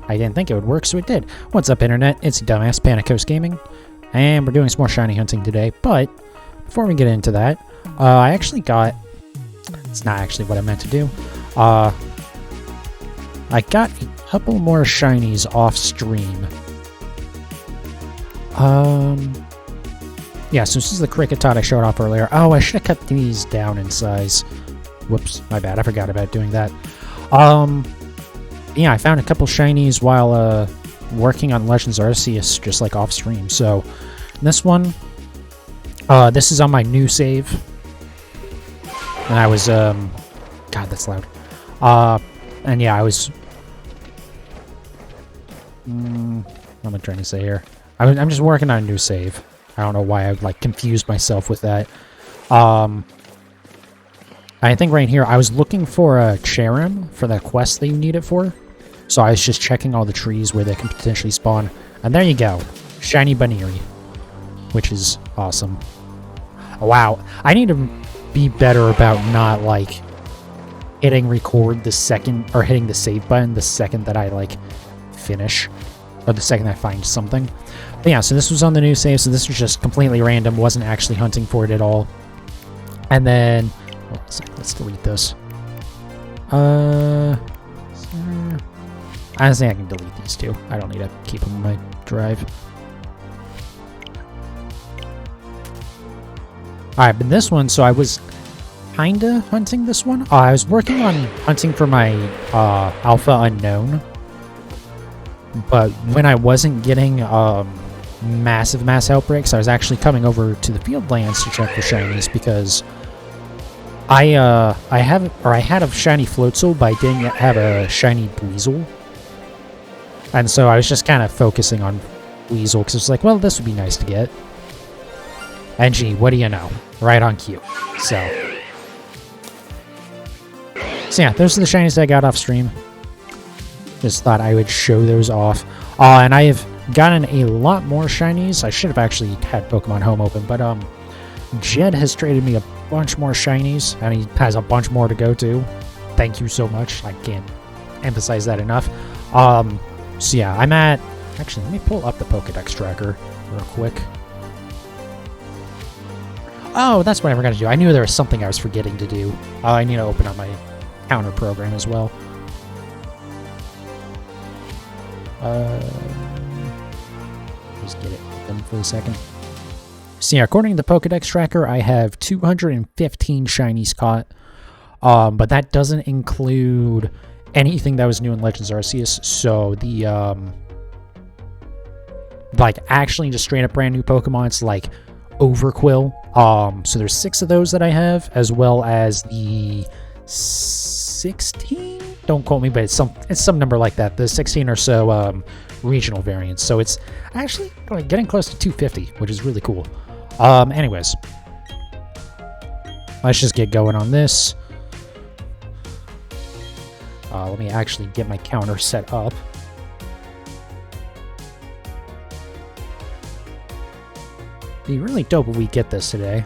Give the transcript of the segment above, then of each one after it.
I didn't think it would work, so it did. What's up, Internet? It's Dumbass Panicos Gaming, and we're doing some more shiny hunting today. But before we get into that, I actually got... It's not actually what I meant to do. I got a couple more shinies off stream. Yeah, so this is the cricket tot I showed off earlier. Oh, I should have cut these down in size. Whoops, my bad. I forgot about doing that. Yeah, I found a couple shinies while working on Legends Arceus, just like off stream. So this one, this is on my new save, and I was God, that's loud. And yeah, I was. What am I trying to say here? I'm just working on a new save. I don't know why I like confused myself with that. I think right here, I was looking for a Cherim for the quest that you need it for. So I was just checking all the trees where they can potentially spawn. And there you go. Shiny Baniri. Which is awesome. Wow. I need to be better about not, like, hitting record the second, or hitting the save button the second that I, like, finish. Or the second I find something. But yeah, so this was on the new save, so this was just completely random. Wasn't actually hunting for it at all. And then... let's delete this. Honestly, I can delete these two. I don't need to keep them on my drive. Alright, but this one, so I was kinda hunting this one. I was working on hunting for my Alpha Unknown. But when I wasn't getting massive mass outbreaks, I was actually coming over to the field lands to check for shinies because I had a shiny Floatzel, but I didn't yet have a shiny Weasel. And so I was just kind of focusing on Weasel because it's like, well, this would be nice to get. And gee, what do you know? Right on cue. So yeah, those are the shinies that I got off stream. Just thought I would show those off. And I have gotten a lot more shinies. I should have actually had Pokemon Home open, but Jed has traded me a bunch more shinies, and he has a bunch more to go to. Thank you so much. I can't emphasize that enough. So yeah, I'm at... Actually, let me pull up the Pokedex tracker real quick. Oh, that's what I forgot to do. I knew there was something I was forgetting to do. I need to open up my counter program as well. Just get it open for a second. So yeah, according to the Pokedex tracker, I have 215 shinies caught. But that doesn't include anything that was new in Legends Arceus. So the like actually just straight up brand new Pokemons like Overquill. So there's 6 of those that I have, as well as the 16. Don't quote me, but it's some number like that. The 16 or so regional variants. So it's actually getting close to 250, which is really cool. Anyways, let's just get going on this. Let me actually get my counter set up. Be really dope if we get this today.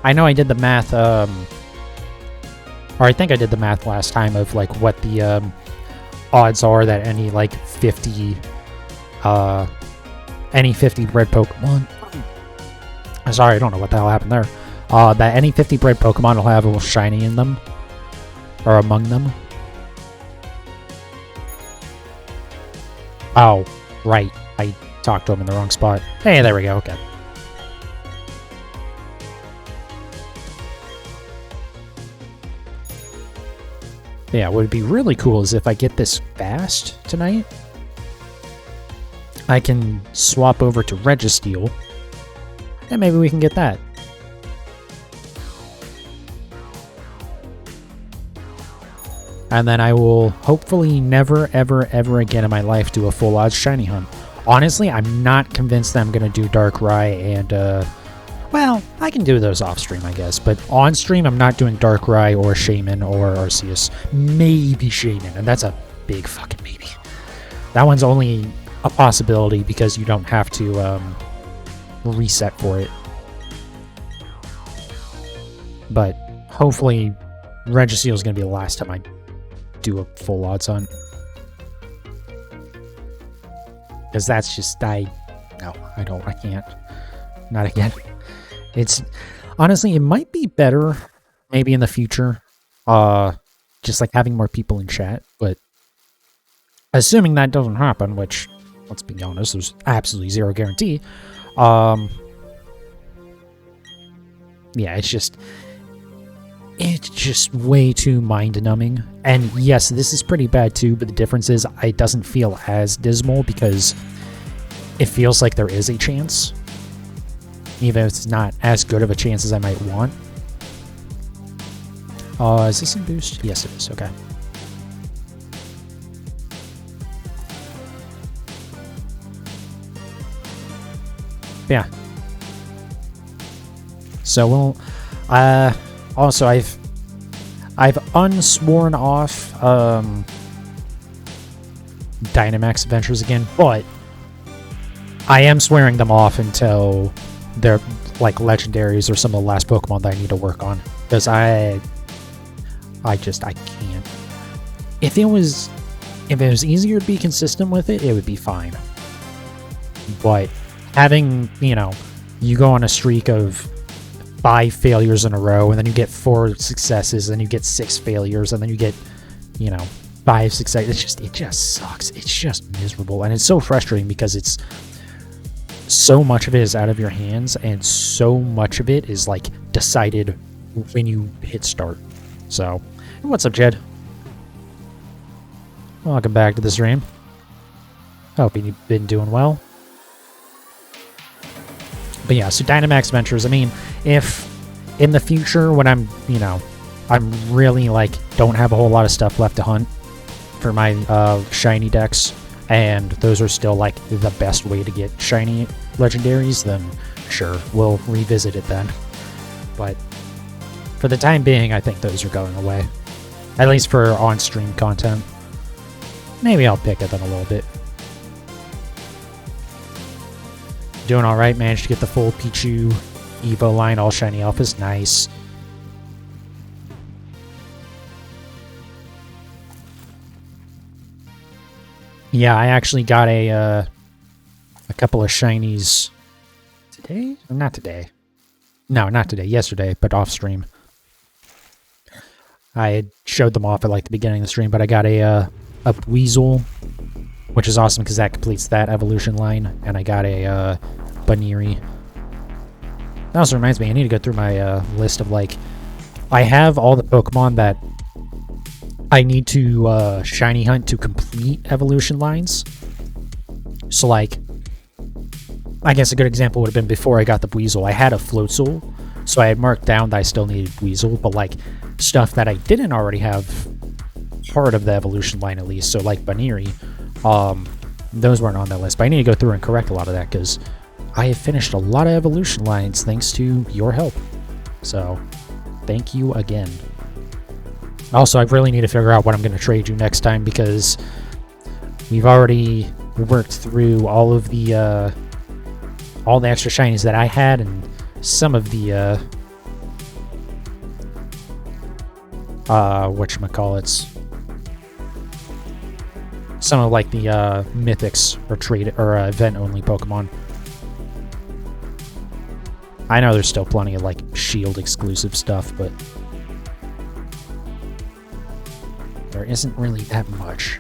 I know I did the math, or I think I did the math last time of like what the odds are that any like 50 bred Pokemon. Sorry, I don't know what the hell happened there. That any 50 bred Pokemon will have a little shiny in them. Or among them. Oh, right. I talked to him in the wrong spot. Hey, there we go. Okay. Yeah, what would be really cool is if I get this fast tonight, I can swap over to Registeel, and maybe we can get that. And then I will hopefully never, ever, ever again in my life do a full odds shiny hunt. Honestly, I'm not convinced that I'm going to do Darkrai and, well, I can do those off stream, I guess. But on stream, I'm not doing Darkrai or Shaman or Arceus. Maybe Shaman, and that's a big fucking maybe. That one's only a possibility because you don't have to reset for it. But hopefully Registeel is going to be the last time I do a full odds hunt. Because that's just, no, I can't. Not again. It's, honestly, it might be better, maybe in the future, just like having more people in chat, but assuming that doesn't happen, which, let's be honest, there's absolutely zero guarantee, yeah, it's just way too mind-numbing. And yes, this is pretty bad too, but the difference is it doesn't feel as dismal because it feels like there is a chance, even if it's not as good of a chance as I might want. Is this in boost? Yes, it is. Okay. Yeah. So we'll, also I've unsworn off, Dynamax Adventures again, but I am swearing them off until they're like legendaries or some of the last Pokemon that I need to work on, because I can't. If it was easier to be consistent with it, it would be fine. But having, you go on a streak of 5 failures in a row, and then you get 4 successes, and you get 6 failures, and then you get, 5 successes. It just sucks. It's just miserable, and it's so frustrating because it's so much of it is out of your hands, and so much of it is like decided when you hit start. So, what's up, Jed? Welcome back to the stream. Hope you've been doing well. But yeah, so Dynamax Ventures, I mean, if in the future when I'm, I'm really like don't have a whole lot of stuff left to hunt for my shiny decks, and those are still like the best way to get shiny legendaries, then sure, we'll revisit it then. But for the time being, I think those are going away. At least for on-stream content. Maybe I'll pick at them a little bit. Doing alright, managed to get the full Pichu Evo line, all shiny alphas, nice. Yeah, I actually got a couple of shinies today? Or not today. No, not today, yesterday, but off stream. I had showed them off at like the beginning of the stream, but I got a Weasel, which is awesome because that completes that evolution line, and I got a Baniri. That also reminds me, I need to go through my list of like, I have all the Pokemon that I need to shiny hunt to complete evolution lines. So like, I guess a good example would have been before I got the Weasel. I had a Floatzel, so I had marked down that I still needed Weasel, but like stuff that I didn't already have part of the evolution line at least, so like Baniri, those weren't on that list. But I need to go through and correct a lot of that because I have finished a lot of evolution lines thanks to your help. So thank you again. Also, I really need to figure out what I'm going to trade you next time because we've already worked through all the extra shinies that I had and some of the whatchamacallits. Some of like the mythics or trade or event only Pokemon. I know there's still plenty of like Shield exclusive stuff, but there isn't really that much.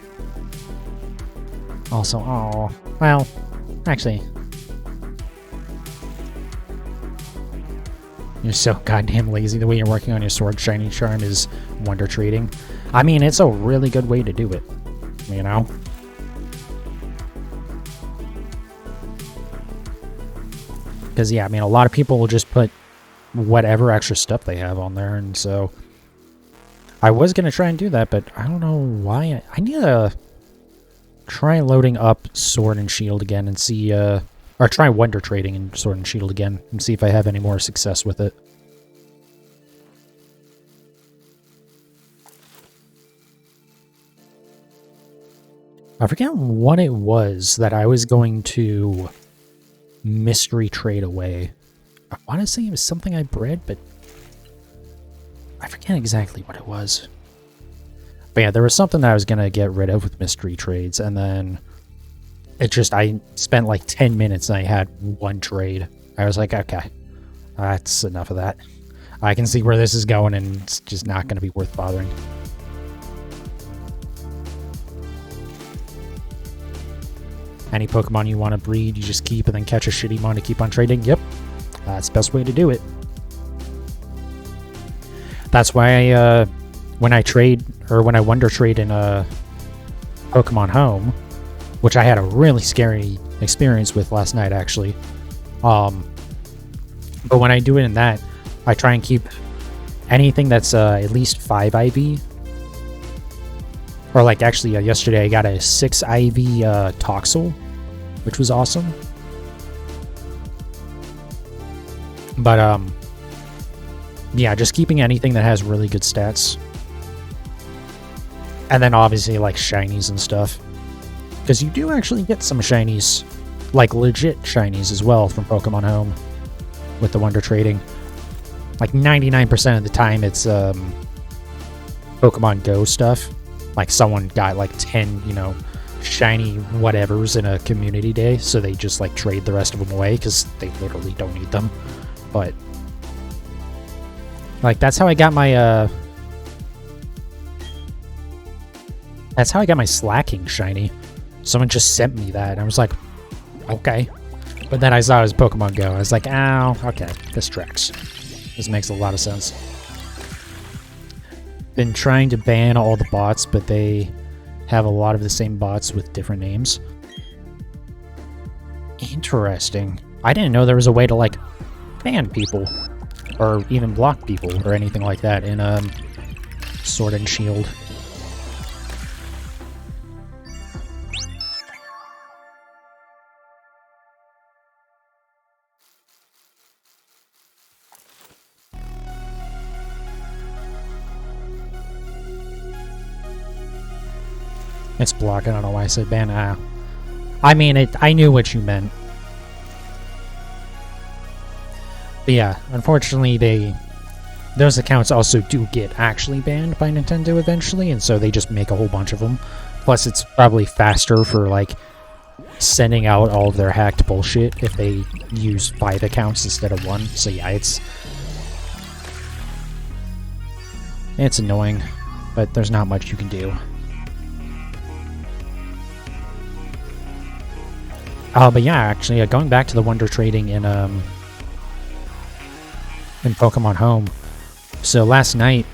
Also, oh, well, actually, you're so goddamn lazy. The way you're working on your Sword Shiny Charm is wonder trading. I mean, it's a really good way to do it, you know? Because, yeah, I mean, a lot of people will just put whatever extra stuff they have on there, and so I was going to try and do that, but I don't know why. I need to try loading up Sword and Shield again and see, or try Wonder Trading in Sword and Shield again and see if I have any more success with it. I forget what it was that I was going to mystery trade away. I want to say it was something I bred, but I forget exactly what it was. But yeah, there was something that I was going to get rid of with mystery trades, and then I spent like 10 minutes and I had one trade. I was like, okay, that's enough of that. I can see where this is going, and it's just not going to be worth bothering. Any Pokemon you want to breed, you just keep and then catch a shitty one to keep on trading. Yep, that's the best way to do it. That's why when I trade, or when I Wonder Trade in Pokemon Home, which I had a really scary experience with last night, actually. But when I do it in that, I try and keep anything that's at least 5 IV. Or like, actually, yesterday I got a 6 IV Toxel, which was awesome. But, yeah, just keeping anything that has really good stats. And then obviously like shinies and stuff. Because you do actually get some shinies, like legit shinies as well from Pokemon Home with the Wonder Trading. Like 99% of the time it's Pokemon Go stuff. Like someone got like 10, shiny whatevers in a community day, so they just like trade the rest of them away because they literally don't need them. But like that's how I got my Slacking shiny. Someone just sent me that, and I was like, okay. But then I saw it was Pokemon Go. I was like, oh, okay, this tracks. This makes a lot of sense. Been trying to ban all the bots, but they have a lot of the same bots with different names. Interesting. I didn't know there was a way to, like, ban people. Or even block people, or anything like that in Sword and Shield. It's block. I don't know why I said ban. I mean, I knew what you meant. But yeah, unfortunately, those accounts also do get actually banned by Nintendo eventually, and so they just make a whole bunch of them. Plus, it's probably faster for, like, sending out all of their hacked bullshit if they use 5 accounts instead of 1. So yeah, it's annoying, but there's not much you can do. But yeah, actually, going back to the Wonder Trading in Pokemon Home. So last night,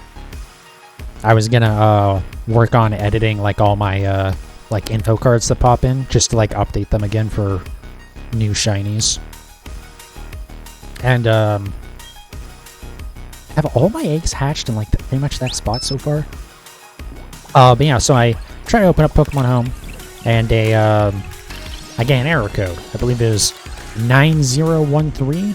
I was gonna work on editing like all my like info cards that pop in, just to like update them again for new shinies. And have all my eggs hatched in like pretty much that spot so far. But yeah, so I try to open up Pokemon Home, and I get an error code. I believe it was 9013.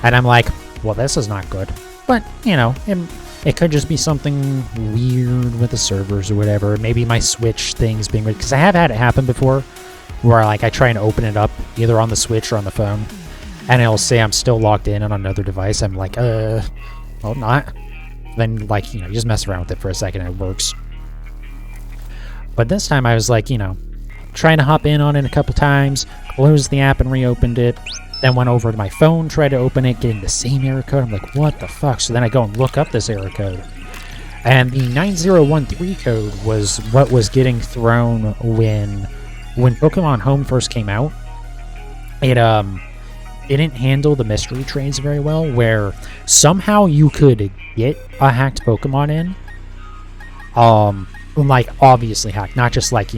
And I'm like, well, this is not good. But, it could just be something weird with the servers or whatever. Maybe my Switch thing's being weird. Because I have had it happen before, where like I try and open it up either on the Switch or on the phone, and it'll say I'm still logged in on another device. I'm like, well, not. Then, like, you just mess around with it for a second and it works. But this time I was like, trying to hop in on it a couple times, closed the app and reopened it, then went over to my phone, tried to open it, getting the same error code. I'm like, what the fuck? So then I go and look up this error code. And the 9013 code was what was getting thrown when Pokemon Home first came out. It didn't handle the mystery trades very well, where somehow you could get a hacked Pokemon in. Like, obviously hacked, not just like,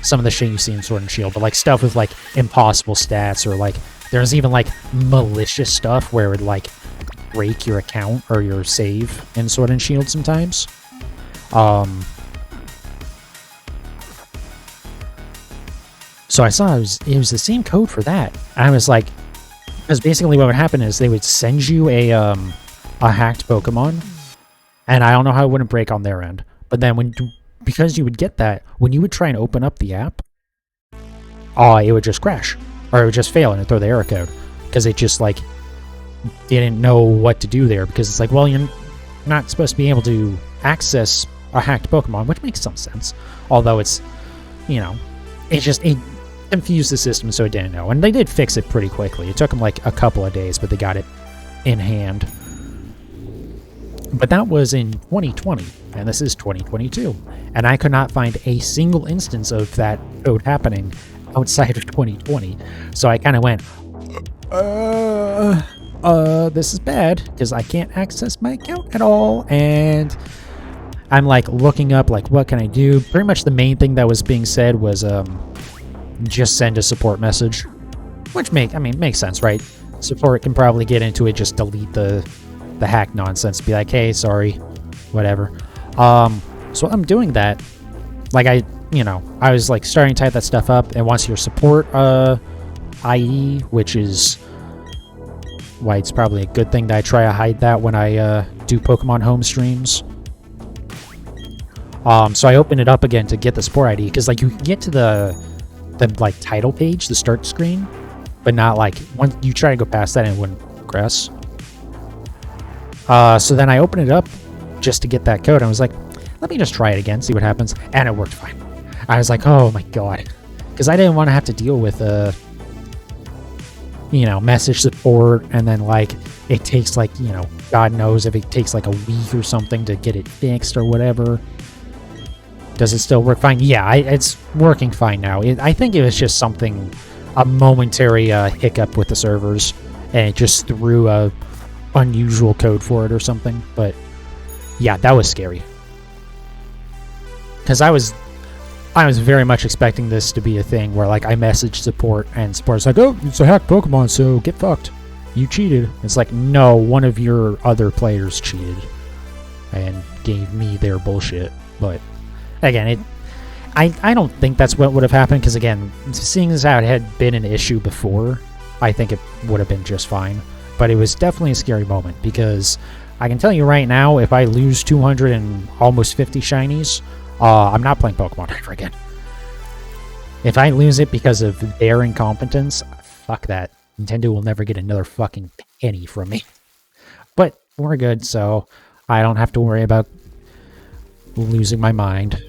some of the shit you see in Sword and Shield, but like stuff with like impossible stats, or like there's even like malicious stuff where it would like break your account or your save in Sword and Shield sometimes. So I saw it was the same code for that. I was like, because basically what would happen is they would send you a hacked Pokemon, and I don't know how it wouldn't break on their end, but then because you would get that, when you would try and open up the app, it would just crash, or it would just fail and it'd throw the error code, because it just like didn't know what to do there, because it's like, well, you're not supposed to be able to access a hacked Pokemon, which makes some sense. Although it's, you know, it confused the system, so it didn't know. And they did fix it pretty quickly. It took them like a couple of days, but they got it in hand. But that was in 2020, and this is 2022. And I could not find a single instance of that code happening outside of 2020. So I kind of went, this is bad, because I can't access my account at all. And I'm like looking up, like, what can I do? Pretty much the main thing that was being said was just send a support message, which makes sense, right? Support can probably get into it, just delete the hack nonsense, be like, hey, sorry, whatever. So I'm doing that. Like, I was like starting to type that stuff up, and once your support ID, which is why it's probably a good thing that I try to hide that when I do Pokemon home streams. So I open it up again to get the support ID, because like you can get to the like title page, the start screen, but not like once you try to go past that and it wouldn't progress. So then I opened it up just to get that code. I was like, let me just try it again, see what happens. And it worked fine. I was like, oh my god. Because I didn't want to have to deal with, message support. And then, like, it takes, like, God knows if it takes, like, a week or something to get it fixed or whatever. Does it still work fine? Yeah, it's working fine now. I think it was just something, a momentary hiccup with the servers. And it just threw a unusual code for it or something. But yeah, that was scary, because I was very much expecting this to be a thing where like I messaged support and support's like, oh, it's a hacked Pokemon, so get fucked, you cheated. It's like, no, one of your other players cheated and gave me their bullshit. But again, I don't think that's what would have happened, because again, seeing as how it had been an issue before, I think it would have been just fine. But it was definitely a scary moment, because I can tell you right now, if I lose 200 and almost 50 shinies, I'm not playing Pokemon ever again. If I lose it because of their incompetence, fuck that. Nintendo will never get another fucking penny from me. But we're good, so I don't have to worry about losing my mind.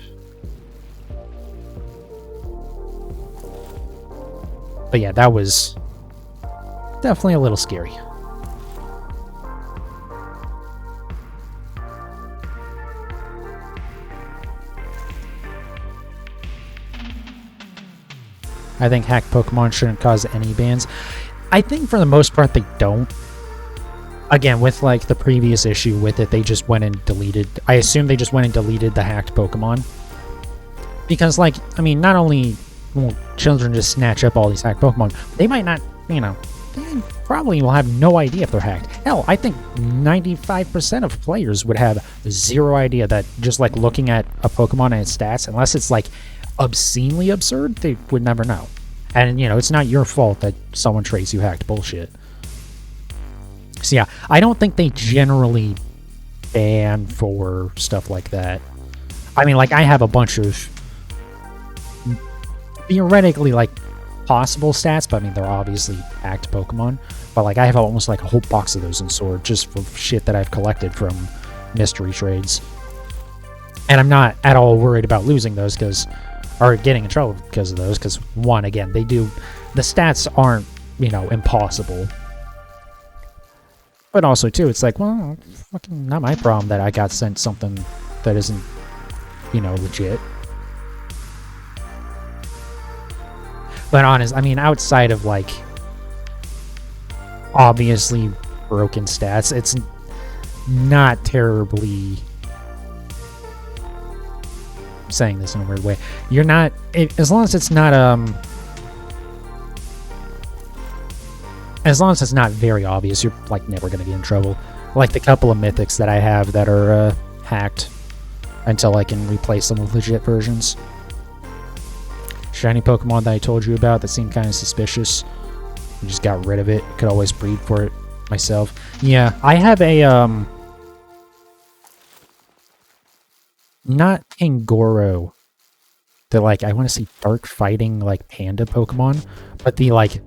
But yeah, that was definitely a little scary. I think hacked Pokemon shouldn't cause any bans. I think for the most part they don't. Again, with like the previous issue with it, they just went and deleted. I assume they just went and deleted the hacked Pokemon. Because, like, I mean, not only will children just snatch up all these hacked Pokemon, they might not, they probably will have no idea if they're hacked. Hell, I think 95% of players would have zero idea that just like looking at a Pokemon and its stats, unless it's like obscenely absurd, they would never know. And it's not your fault that someone trades you hacked bullshit. So yeah, I don't think they generally ban for stuff like that. I mean, like, I have a bunch of theoretically like possible stats, but I mean they're obviously hacked Pokemon. But like I have almost like a whole box of those in Sword, just for shit that I've collected from mystery trades. And I'm not at all worried about losing those or getting in trouble because of those, because one, again, the stats aren't, impossible. But also, too, it's like, well, fucking not my problem that I got sent something that isn't, legit. But outside of, like, obviously broken stats, it's not terribly... I'm saying this in a weird way. You're not... as long as it's not, as long as it's not very obvious, you're, like, never going to get in trouble. Like the couple of mythics that I have that are, hacked until I can replace them with legit versions. Shiny Pokemon that I told you about that seemed kind of suspicious. I just got rid of it. Could always breed for it myself. Yeah, I have a, not Kangoro. The, like, I want to say dark fighting, like, panda Pokemon. But the, like,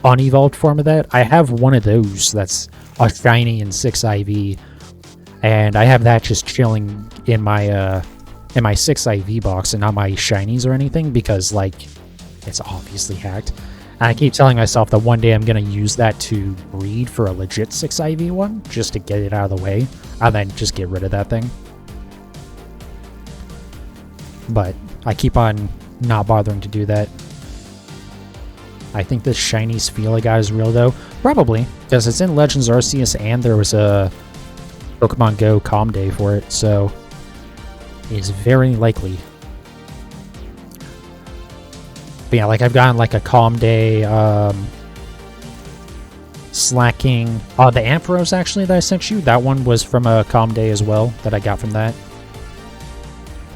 unevolved form of that, I have one of those that's a shiny and 6 IV. And I have that just chilling in my, in my 6 IV box and not my shinies or anything because, like, it's obviously hacked. And I keep telling myself that one day I'm going to use that to breed for a legit 6 IV one, just to get it out of the way, and then just get rid of that thing. But I keep on not bothering to do that. I think this shiny Phione guy is real, though. Probably, because it's in Legends Arceus, and there was a Pokemon Go Calm Day for it, so it's very likely. But yeah, like, I've gotten, like, a Calm Day, Slacking. The Ampharos, actually, that I sent you, that one was from a Calm Day as well, that I got from that.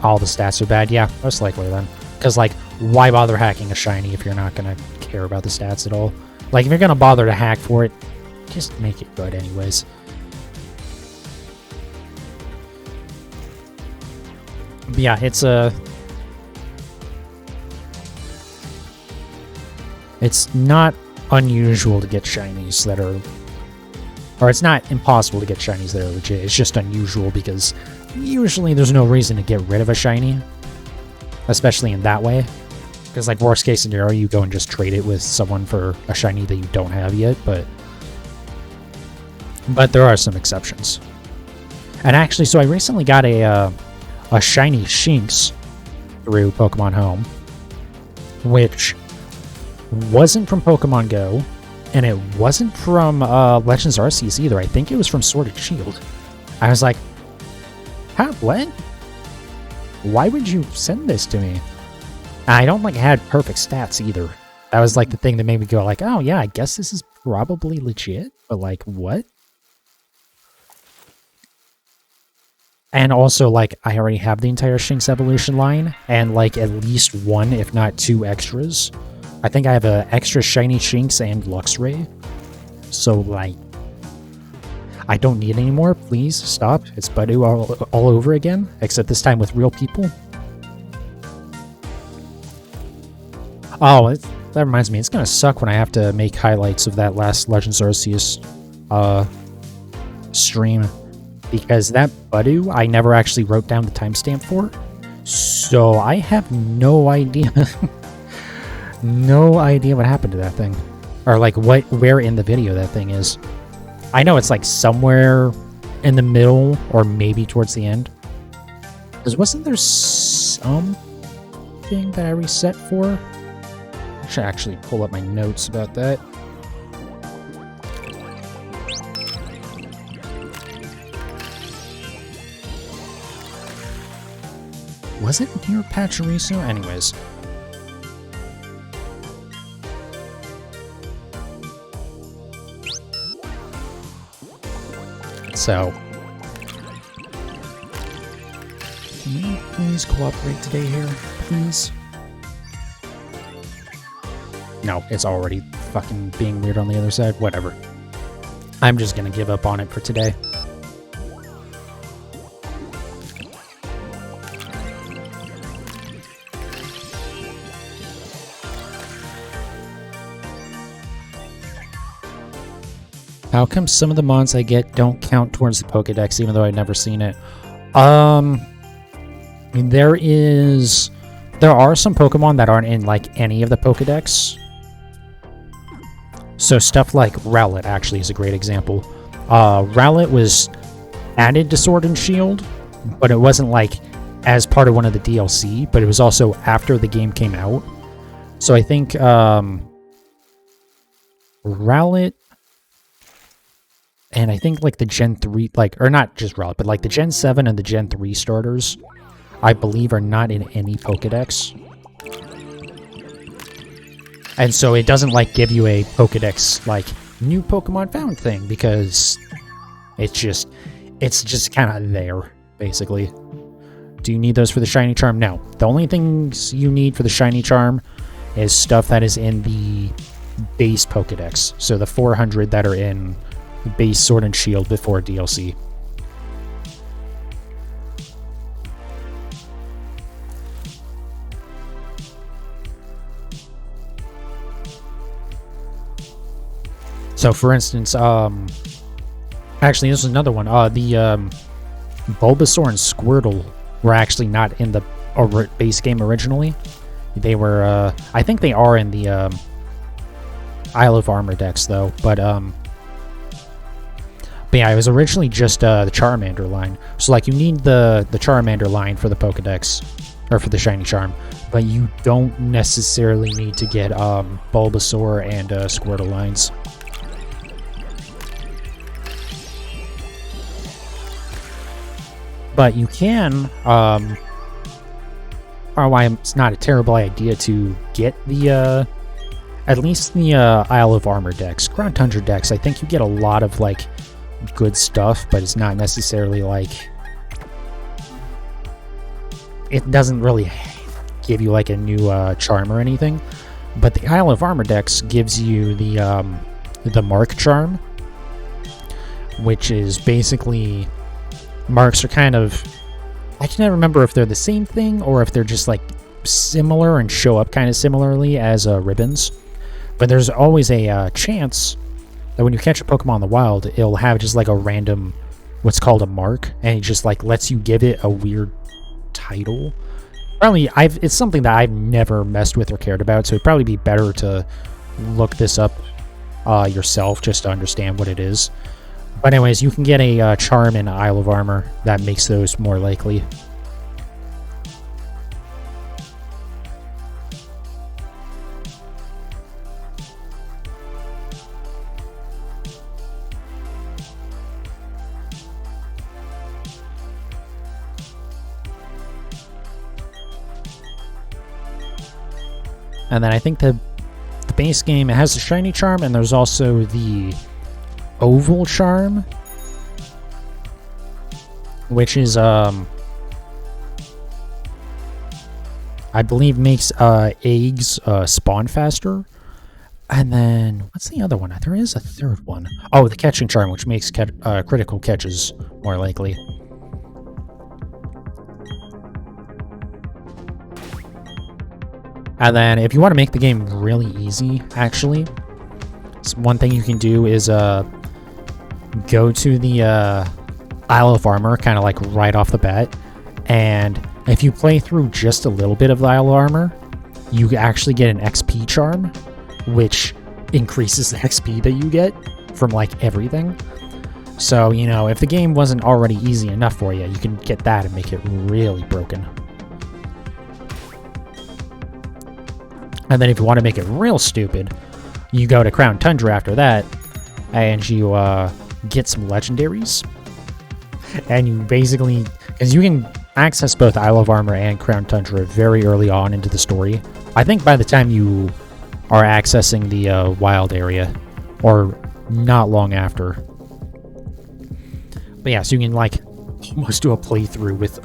All the stats are bad. Yeah, most likely then. Because, like, why bother hacking a shiny if you're not going to care about the stats at all? Like, if you're going to bother to hack for it, just make it good anyways. But yeah, it's not unusual to get shinies that are... Or it's not impossible to get shinies that are legit. It's just unusual because usually there's no reason to get rid of a shiny. Especially in that way. Because, like, worst case scenario, you go and just trade it with someone for a shiny that you don't have yet, but there are some exceptions. And actually, so I recently got a shiny Shinx through Pokemon Home, which wasn't from Pokemon Go, and it wasn't from Legends Arceus either. I think it was from Sword and Shield. I was like, huh, what? Why would you send this to me? I don't, like, had perfect stats either. That was, like, the thing that made me go, like, oh, yeah, I guess this is probably legit, but, like, what? And also, like, I already have the entire Shinx Evolution line, and, like, at least one, if not 2 extras. I think I have an extra shiny Shinx and Luxray. So, like, I don't need any more. Please, stop. It's Badu all over again, except this time with real people. Oh, that reminds me. It's going to suck when I have to make highlights of that last Legends Arceus stream. Because that Badu, I never actually wrote down the timestamp for. So I have no idea. No idea what happened to that thing. Or, like, where in the video that thing is. I know it's, like, somewhere in the middle or maybe towards the end. Because wasn't there something that I reset for? I should actually pull up my notes about that. Was it near Pachirisu? Anyways. So, can we please cooperate today here, please? No, it's already fucking being weird on the other side. Whatever. I'm just gonna give up on it for today. How come some of the mons I get don't count towards the Pokedex, even though I've never seen it? I mean, there are some Pokemon that aren't in, like, any of the Pokedex. So stuff like Rowlet actually is a great example. Rowlet was added to Sword and Shield, but it wasn't, like, as part of one of the DLC, but it was also after the game came out. So I think Rowlet... And I think, like, the Gen 3, like, or not just Rowlet, but, like, the Gen 7 and the Gen 3 starters, I believe, are not in any Pokedex. And so it doesn't, like, give you a Pokedex, like, new Pokemon found thing, because it's just kind of there, basically. Do you need those for the Shiny Charm? No. The only things you need for the Shiny Charm is stuff that is in the base Pokedex. So the 400 that are in base Sword and Shield before DLC. So, for instance, actually, this is another one. The Bulbasaur and Squirtle were actually not in the base game originally. They were, I think they are in the Isle of Armor decks though, but yeah, it was originally just the Charmander line. So like you need the Charmander line for the Pokedex, or for the Shiny Charm, but you don't necessarily need to get Bulbasaur and Squirtle lines. But you can, it's not a terrible idea to get the, at least the Isle of Armor decks. Ground Tundra decks, I think you get a lot of, like, good stuff, but it's not necessarily, like, it doesn't really give you, like, a new charm or anything. But the Isle of Armor decks gives you the Mark charm, which is basically... Marks are kind of... I can't remember if they're the same thing or if they're just like similar and show up kind of similarly as ribbons. But there's always a chance that when you catch a Pokemon in the wild, it'll have just like a random, what's called a mark, and it just like lets you give it a weird title. Probably, it's something that I've never messed with or cared about, so it'd probably be better to look this up yourself just to understand what it is. But anyways, you can get a charm in Isle of Armor that makes those more likely. And then I think the base game, it has the Shiny Charm, and there's also the Oval Charm, which is I believe makes eggs spawn faster. And then what's the other one? There is a third one. Oh, the Catching Charm, which makes critical catches more likely. And then if you want to make the game really easy, actually, one thing you can do is go to the Isle of Armor, kind of like right off the bat, and if you play through just a little bit of the Isle of Armor, you actually get an XP charm, which increases the XP that you get from like everything. So, you know, if the game wasn't already easy enough for you, you can get that and make it really broken. And then if you want to make it real stupid, you go to Crown Tundra after that, and you get some legendaries. And you basically... because you can access both Isle of Armor and Crown Tundra very early on into the story. I think by the time you are accessing the wild area, or not long after. But yeah, so you can like almost do a playthrough with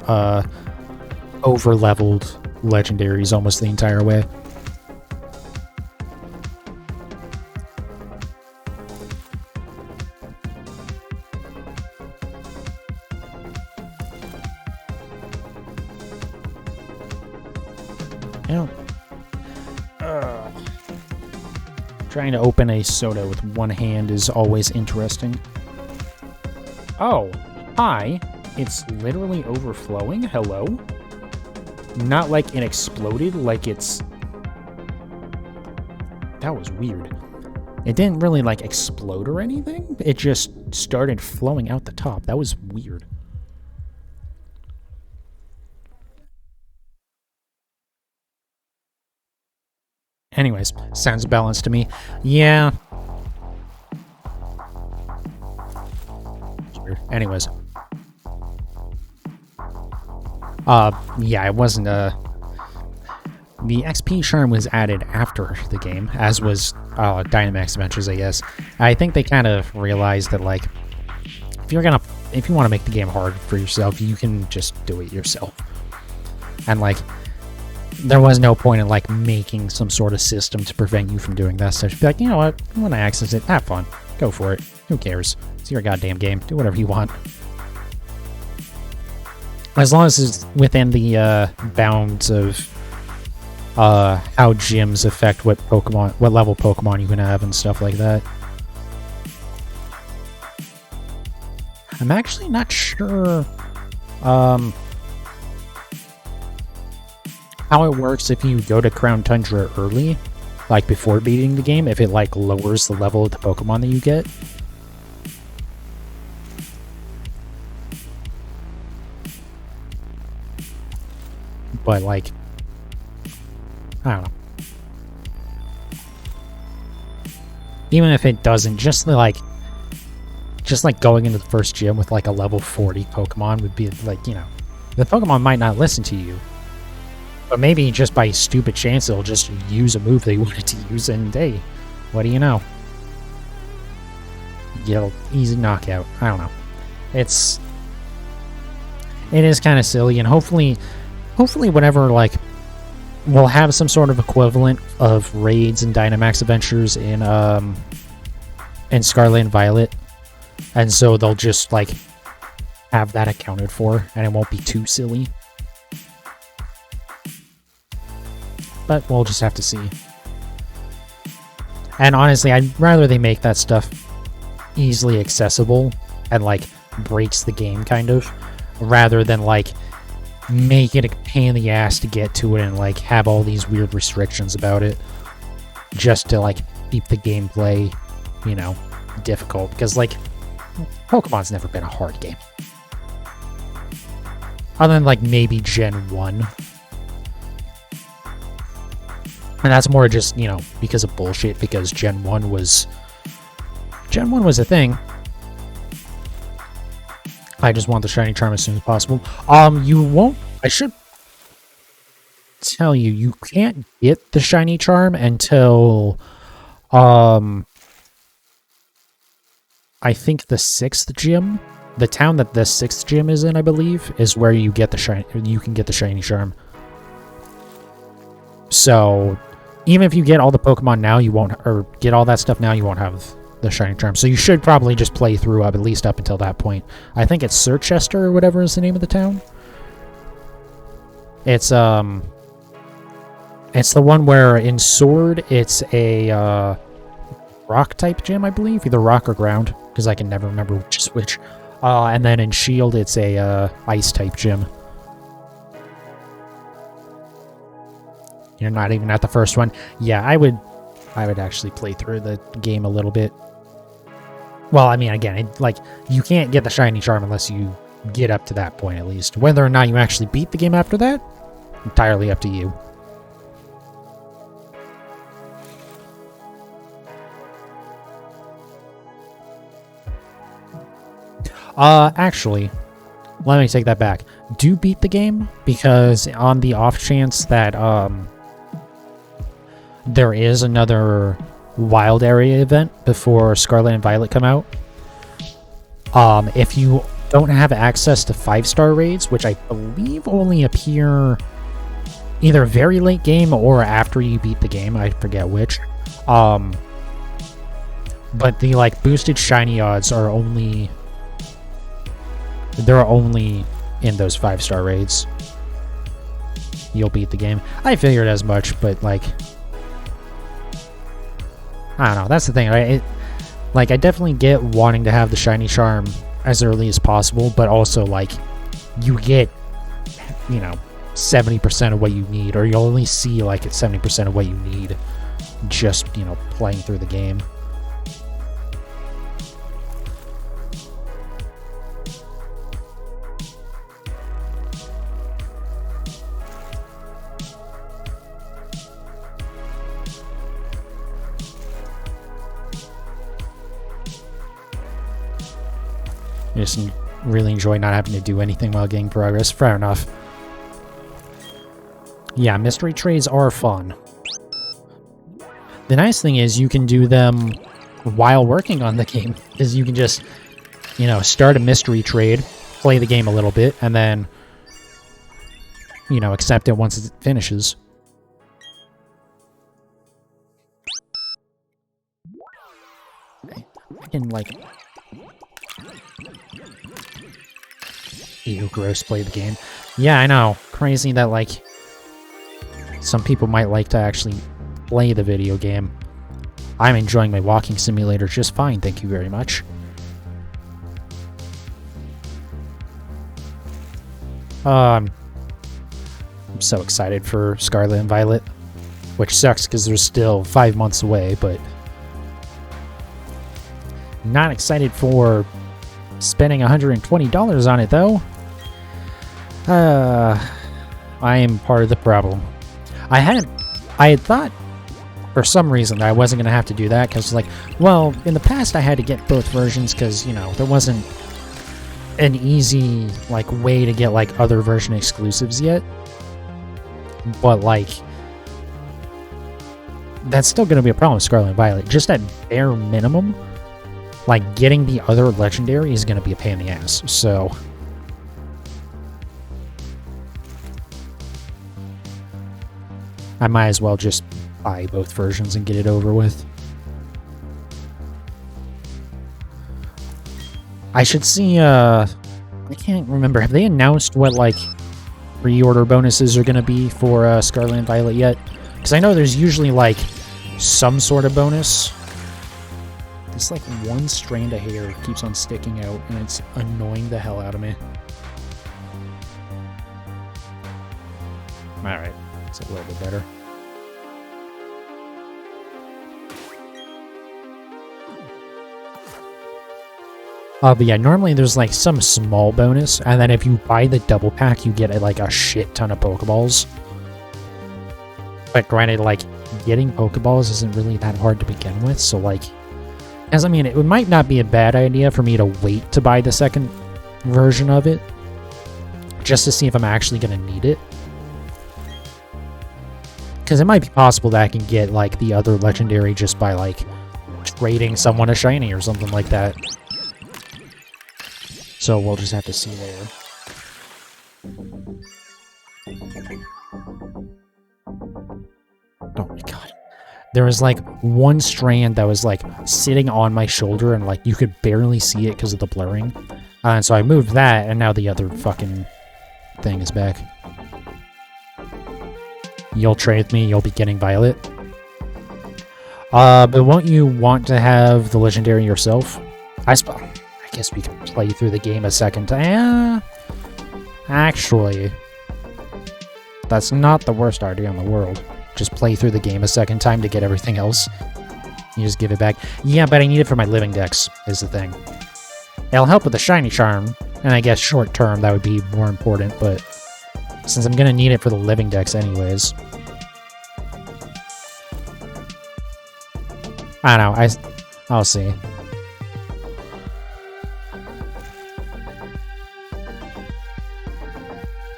over-leveled legendaries almost the entire way. Trying to open a soda with one hand is always interesting. Oh, hi. It's literally overflowing. Hello? Not like it exploded, like it's... That was weird. It didn't really like explode or anything. It just started flowing out the top. That was weird. Anyways, sounds balanced to me. Yeah. Anyways. Yeah, it wasn't, the XP charm was added after the game, as was, Dynamax Adventures, I guess. I think they kind of realized that, like, if you want to make the game hard for yourself, you can just do it yourself. And, like, there was no point in, like, making some sort of system to prevent you from doing that. So you'd be like, you know what? You want to access it? Have fun. Go for it. Who cares? It's your goddamn game. Do whatever you want. As long as it's within the bounds of how gyms affect what level Pokemon you can have and stuff like that. I'm actually not sure how it works if you go to Crown Tundra early, like before beating the game, if it like lowers the level of the Pokemon that you get. But like, I don't know. Even if it doesn't, just like going into the first gym with like a level 40 Pokemon would be like, you know, the Pokemon might not listen to you, but maybe just by stupid chance it'll just use a move they wanted to use, and hey, what do you know? Get an easy knockout. I don't know. It is kind of silly, and hopefully whenever like we'll have some sort of equivalent of raids and Dynamax adventures in Scarlet and Violet, and so they'll just like have that accounted for, and it won't be too silly. But we'll just have to see. And honestly, I'd rather they make that stuff easily accessible and like breaks the game kind of, rather than like make it a pain in the ass to get to it and like have all these weird restrictions about it just to like keep the gameplay, you know, difficult. Because like Pokemon's never been a hard game, other than like maybe Gen 1, and that's more just, you know, because of bullshit, because Gen 1 was a thing. I just want the shiny charm as soon as possible. You won't... I should tell you, you can't get the shiny charm until, I think the 6th gym. The town that the 6th gym is in, I believe, is where you get the shiny... You can get the shiny charm. So, even if you get all the Pokemon now, you won't... Or get all that stuff now, you won't have the shiny charm. So you should probably just play through at least up until that point. I think it's Circhester or whatever is the name of the town. It's the one where in Sword it's a rock type gym, I believe, either rock or ground, because I can never remember which is which. And then in Shield it's a ice type gym. You're not even at the first one. Yeah, I would actually play through the game a little bit. Well, I mean, again, like, you can't get the shiny charm unless you get up to that point, at least. Whether or not you actually beat the game after that, entirely up to you. Actually, let me take that back. Do beat the game, because on the off chance that, there is another wild area event before Scarlet and Violet come out. If you don't have access to 5-star raids, which I believe only appear either very late game or after you beat the game, I forget which. But the like boosted shiny odds are only in those 5-star raids. You'll beat the game. I figured as much, but like, I don't know. That's the thing, right? I definitely get wanting to have the shiny charm as early as possible, but also, like, you get, you know, 70% of what you need, or you'll only see, like, 70% of what you need just, you know, playing through the game. I just really enjoy not having to do anything while getting progress. Fair enough. Yeah, mystery trades are fun. The nice thing is you can do them while working on the game, because you can just, you know, start a mystery trade, play the game a little bit, and then, you know, accept it once it finishes. I can, like... Ew, gross, play the game. Yeah, I know. Crazy that, like, some people might like to actually play the video game. I'm enjoying my walking simulator just fine, thank you very much. I'm so excited for Scarlet and Violet, which sucks because they're still 5 months away, but not excited for spending $120 on it, though. I am part of the problem. I had thought for some reason that I wasn't going to have to do that because, like, well, in the past I had to get both versions because, you know, there wasn't an easy, like, way to get, like, other version exclusives yet. But, like, that's still going to be a problem with Scarlet and Violet. Just at bare minimum, like, getting the other legendary is going to be a pain in the ass, so I might as well just buy both versions and get it over with. I should see, I can't remember. Have they announced what, like, pre-order bonuses are going to be for Scarlet and Violet yet? Because I know there's usually, like, some sort of bonus. This, like, one strand of hair keeps on sticking out, and it's annoying the hell out of me. Alright, it's a little bit better. But yeah, normally there's, like, some small bonus, and then if you buy the double pack, you get, like, a shit ton of Pokeballs. But granted, like, getting Pokeballs isn't really that hard to begin with, so, like, as I mean, it might not be a bad idea for me to wait to buy the second version of it, just to see if I'm actually going to need it. Because it might be possible that I can get, like, the other legendary just by, like, trading someone a shiny or something like that. So we'll just have to see there. Oh my god. There was, like, one strand that was, like, sitting on my shoulder and, like, you could barely see it because of the blurring. And so I moved that, and now the other fucking thing is back. You'll trade with me, you'll be getting Violet. But won't you want to have the legendary yourself? I guess we can play through the game a second time. Actually, that's not the worst idea in the world. Just play through the game a second time to get everything else. You just give it back. Yeah, but I need it for my living dex, is the thing. It'll help with the shiny charm, and I guess short term that would be more important, but since I'm gonna need it for the living dex anyways. I don't know, I'll see.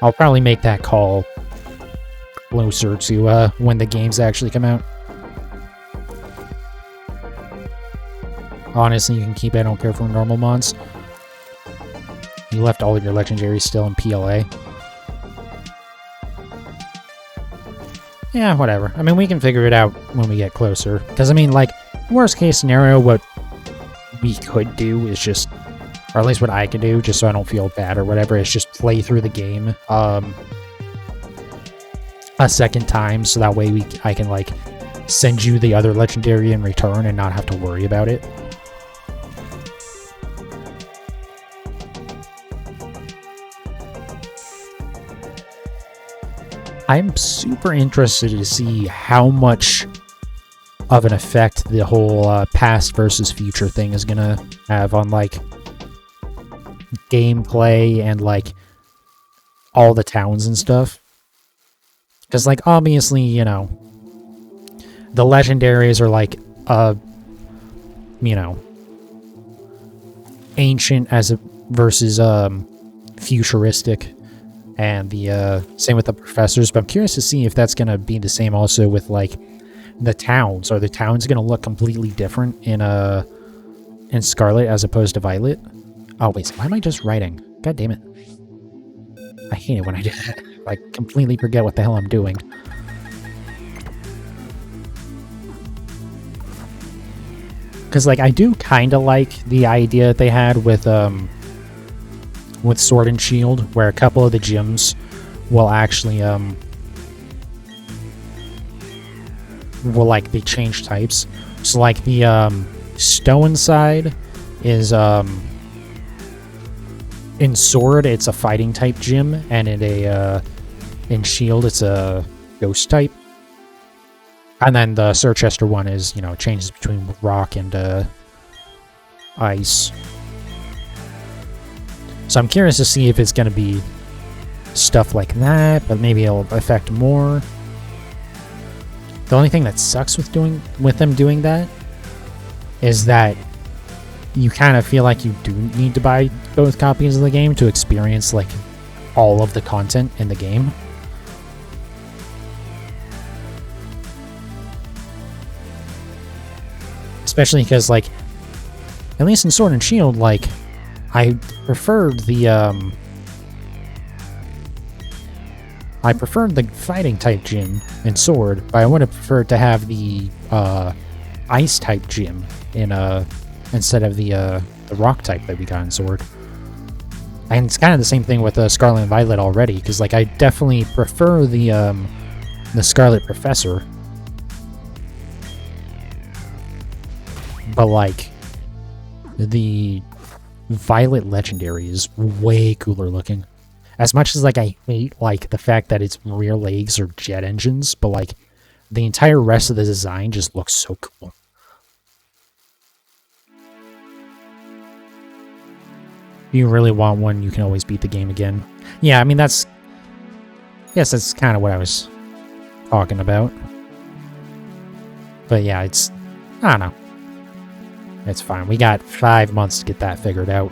I'll probably make that call closer to when the games actually come out. Honestly, you can keep it, I don't care for normal mons. You left all of your legendaries still in PLA. Yeah, whatever. I mean, we can figure it out when we get closer. Because, I mean, like, worst case scenario, what we could do is just, or at least what I could do, just so I don't feel bad or whatever, is just play through the game a second time, so that way I can, like, send you the other legendary in return and not have to worry about it. I'm super interested to see how much of an effect the whole past versus future thing is gonna have on, like, gameplay and, like, all the towns and stuff. Because, like, obviously, you know, the legendaries are, like, you know, ancient as versus futuristic, and the same with the professors. But I'm curious to see if that's going to be the same also with, like, the towns. Are the towns going to look completely different in Scarlet as opposed to Violet? Oh, wait, why am I just writing? God damn it. I hate it when I do that. I completely forget what the hell I'm doing. Because, like, I do kind of like the idea that they had with Sword and Shield, where a couple of the gyms will actually, they change types. So, like, the, Stone side is, in Sword, it's a fighting type gym, and in a In Shield, it's a ghost type. And then the Sirchester one is, you know, changes between rock and ice. So I'm curious to see if it's going to be stuff like that, but maybe it'll affect more. The only thing that sucks with them doing that is that you kind of feel like you do need to buy both copies of the game to experience like all of the content in the game. Especially because, like, at least in Sword and Shield, like, I preferred the fighting type gym in Sword, but I would have preferred to have the ice type gym in instead of the rock type that we got in Sword. And it's kind of the same thing with Scarlet and Violet already, because like I definitely prefer the Scarlet Professor, but like the Violet Legendary is way cooler looking. As much as like I hate like the fact that its rear legs are jet engines, but like the entire rest of the design just looks so cool. If you really want one, you can always beat the game again. Yeah, I mean that's kind of what I was talking about. But yeah, I don't know. It's fine. We got 5 months to get that figured out.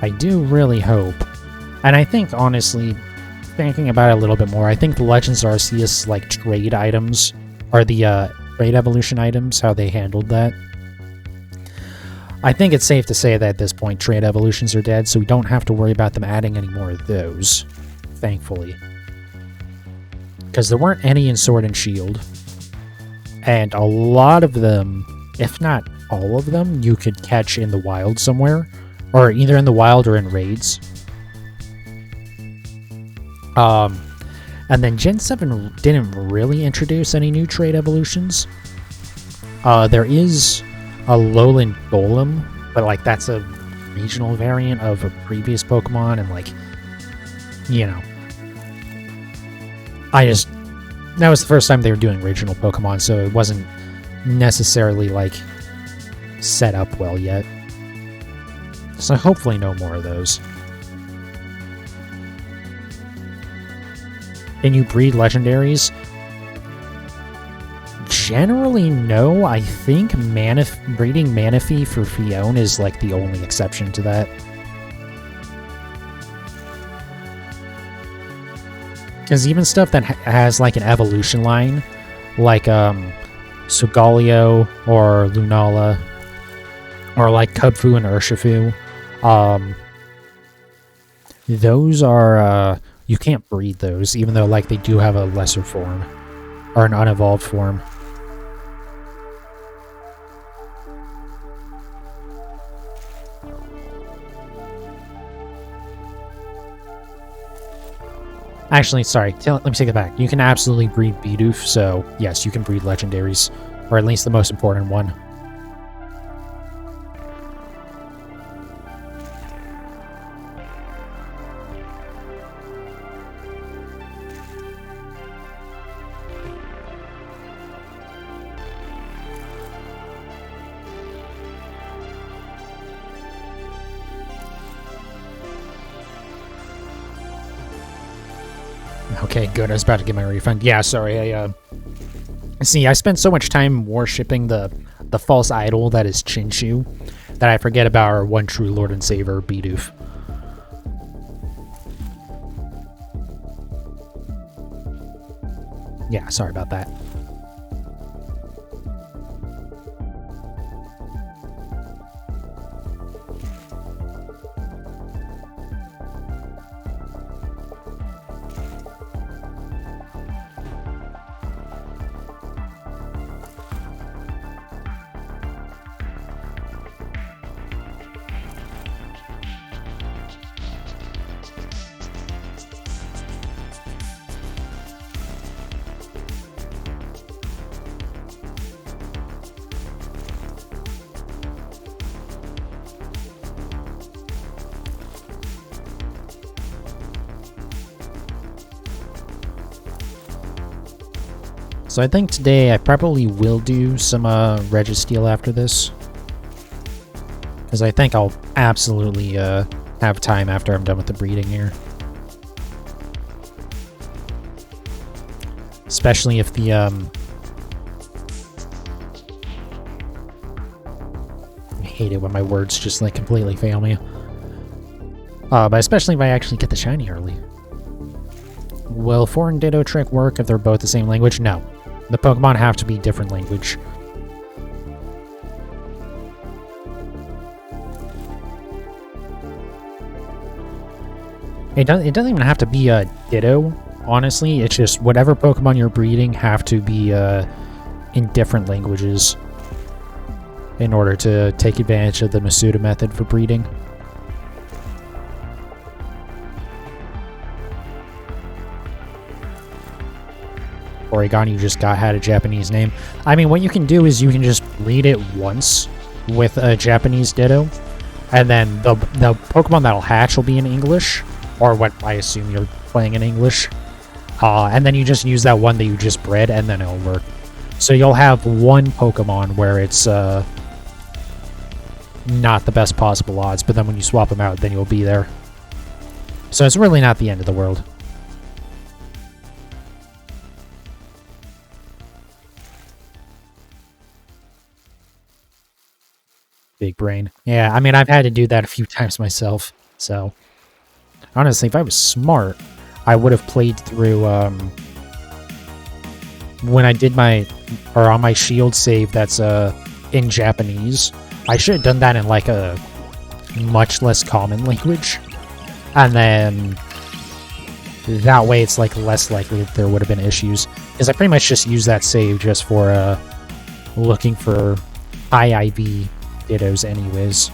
I do really hope, and I think honestly, thinking about it a little bit more, I think the Legends Arceus like trade items, or the trade evolution items, how they handled that. I think it's safe to say that at this point trade evolutions are dead, so we don't have to worry about them adding any more of those, thankfully. Because there weren't any in Sword and Shield, and a lot of them, if not all of them, you could catch in the wild somewhere. Or either in the wild or in raids. And then Gen 7 didn't really introduce any new trade evolutions. There is a Lowland Golem, but like that's a regional variant of a previous Pokemon, and like, you know, that was the first time they were doing regional Pokemon, so it wasn't necessarily like set up well yet. So hopefully no more of those. Can you breed legendaries? Generally, no. I think breeding Manaphy for Phione is like the only exception to that. Because even stuff that has like an evolution line, like Solgaleo or Lunala, or like Kubfu and Urshifu, those are, you can't breed those, even though like they do have a lesser form, or an unevolved form. Actually, sorry, let me take it back. You can absolutely breed Bidoof, so yes, you can breed legendaries, or at least the most important one. Okay, good. I was about to get my refund. Yeah, sorry. I spent so much time worshipping the false idol that is Chinchu that I forget about our one true Lord and Savior, Bidoof. Yeah, sorry about that. So I think today I probably will do some Registeel after this. Because I think I'll absolutely have time after I'm done with the breeding here. Especially if the I hate it when my words just like completely fail me. But especially if I actually get the shiny early. Will foreign ditto trick work if they're both the same language? No. The Pokemon have to be different language. It doesn't even have to be a ditto, honestly. It's just whatever Pokemon you're breeding have to be in different languages in order to take advantage of the Masuda method for breeding. Origami just had a Japanese name. I mean, what you can do is you can just breed it once with a Japanese ditto, and then the Pokemon that'll hatch will be in English, or what I assume you're playing in English. And then you just use that one that you just bred, and then it'll work. So you'll have one Pokemon where it's not the best possible odds, but then when you swap them out, then you'll be there. So it's really not the end of the world. Big brain. Yeah, I mean, I've had to do that a few times myself, so... Honestly, if I was smart, I would have played through, when I did on my shield save that's, in Japanese, I should have done that in, like, a much less common language, and then that way it's, like, less likely that there would have been issues, because I pretty much just used that save just for, looking for high IV dittos anyways.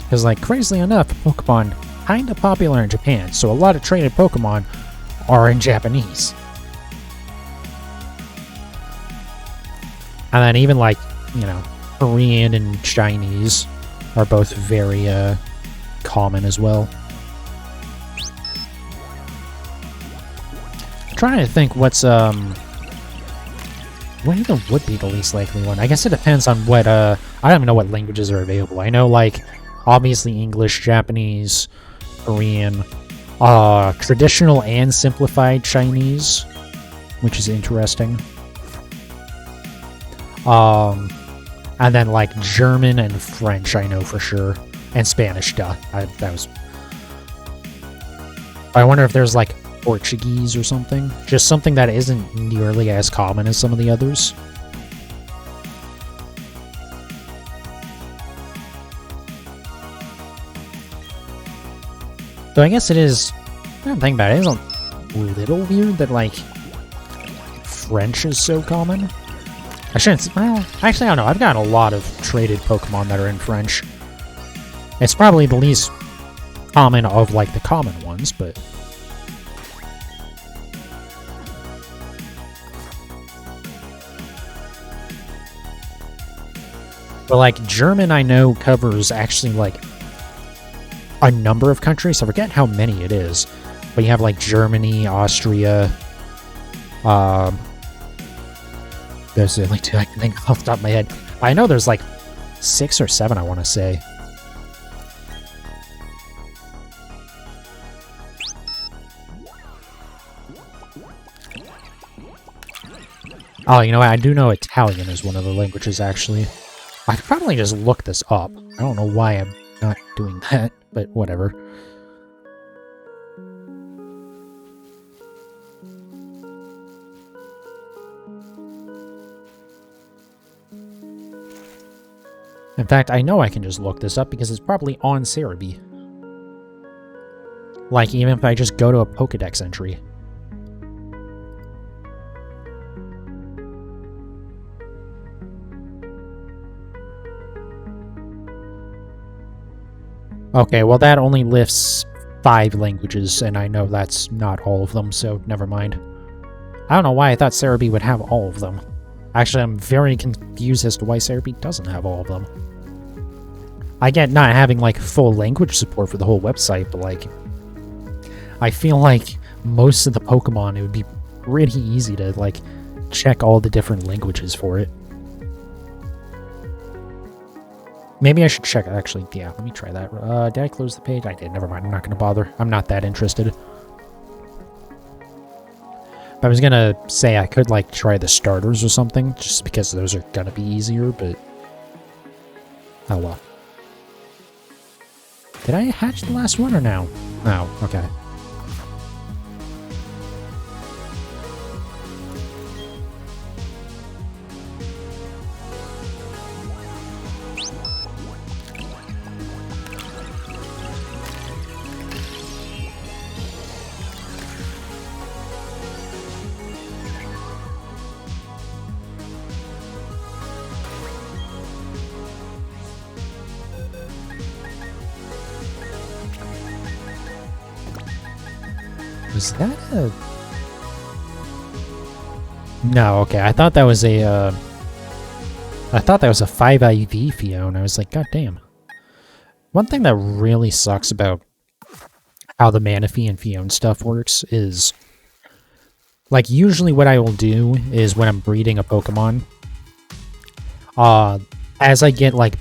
Because, like, crazily enough, Pokemon kinda popular in Japan, so a lot of traded Pokemon are in Japanese. And then even, like, you know, Korean and Chinese are both very, common as well. I'm trying to think what's, what even would be the least likely one? I guess it depends on what, I don't even know what languages are available. I know, like, obviously English, Japanese, Korean, traditional and simplified Chinese, which is interesting. And then, like, German and French, I know for sure. And Spanish, duh. I wonder if there's, like, Portuguese or something. Just something that isn't nearly as common as some of the others. So I guess it is... I don't think about it. It is a little weird that, like, French is so common. I shouldn't... Well, actually, I don't know. I've gotten a lot of traded Pokemon that are in French. It's probably the least common of, like, the common ones, but... But, like, German, I know, covers actually, like, a number of countries. I forget how many it is. But you have, like, Germany, Austria. Those are the only two I can think off the top of my head. I know there's, like, 6 or 7, I want to say. Oh, you know what? I do know Italian is one of the languages, actually. I could probably just look this up. I don't know why I'm not doing that, but whatever. In fact, I know I can just look this up because it's probably on Cerebi. Like, even if I just go to a Pokedex entry. Okay, well that only lists 5 languages, and I know that's not all of them, so never mind. I don't know why I thought Cerebi would have all of them. Actually, I'm very confused as to why Cerebi doesn't have all of them. I get not having, like, full language support for the whole website, but, like... I feel like most of the Pokemon, it would be pretty easy to, like, check all the different languages for it. Maybe I should check, actually. Yeah, let me try that. Did I close the page? I did. Never mind. I'm not going to bother. I'm not that interested. I was going to say I could, like, try the starters or something, just because those are going to be easier, but... oh, well. Did I hatch the last one or no? No. Okay. Was that a... no, okay. I thought that was a, I thought that was a 5 IV Phione. I was like, god damn. One thing that really sucks about how the Manaphy and Phione stuff works is... like, usually what I will do is when I'm breeding a Pokemon, as I get, like,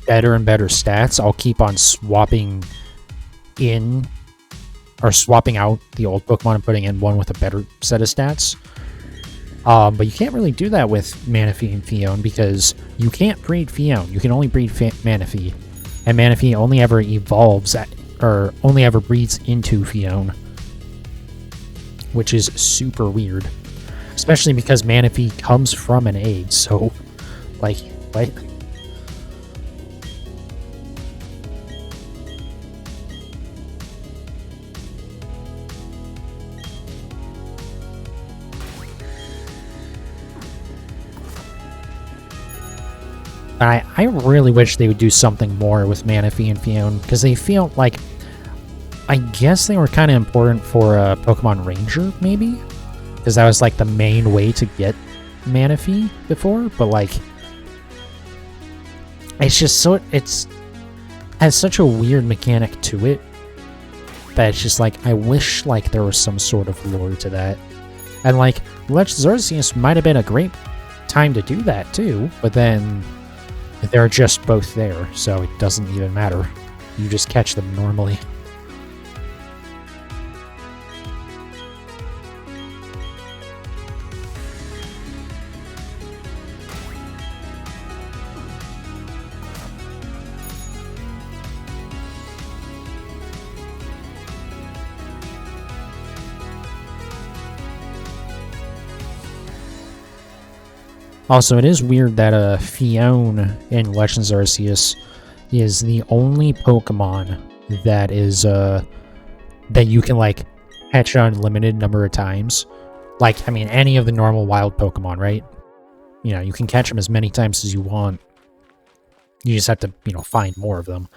better and better stats, I'll keep on swapping in... or swapping out the old Pokemon and putting in one with a better set of stats. But you can't really do that with Manaphy and Phione because you can't breed Phione. You can only breed Manaphy. And Manaphy only ever evolves at, or only ever breeds into Phione. Which is super weird. Especially because Manaphy comes from an egg, so... like, what? I really wish they would do something more with Manaphy and Phione, because they feel like... I guess they were kind of important for Pokemon Ranger, maybe? Because that was, like, the main way to get Manaphy before, but, like... it's just so... it's... has such a weird mechanic to it, that it's just, like, I wish, like, there was some sort of lore to that. And, like, Legends Arceus might have been a great time to do that, too, but then... they're just both there, so it doesn't even matter. You just catch them normally. Also, it is weird that Phione in Legends Arceus is the only Pokemon that is that you can, like, catch an unlimited number of times. Like, I mean, any of the normal wild Pokemon, right? You know, you can catch them as many times as you want. You just have to, you know, find more of them.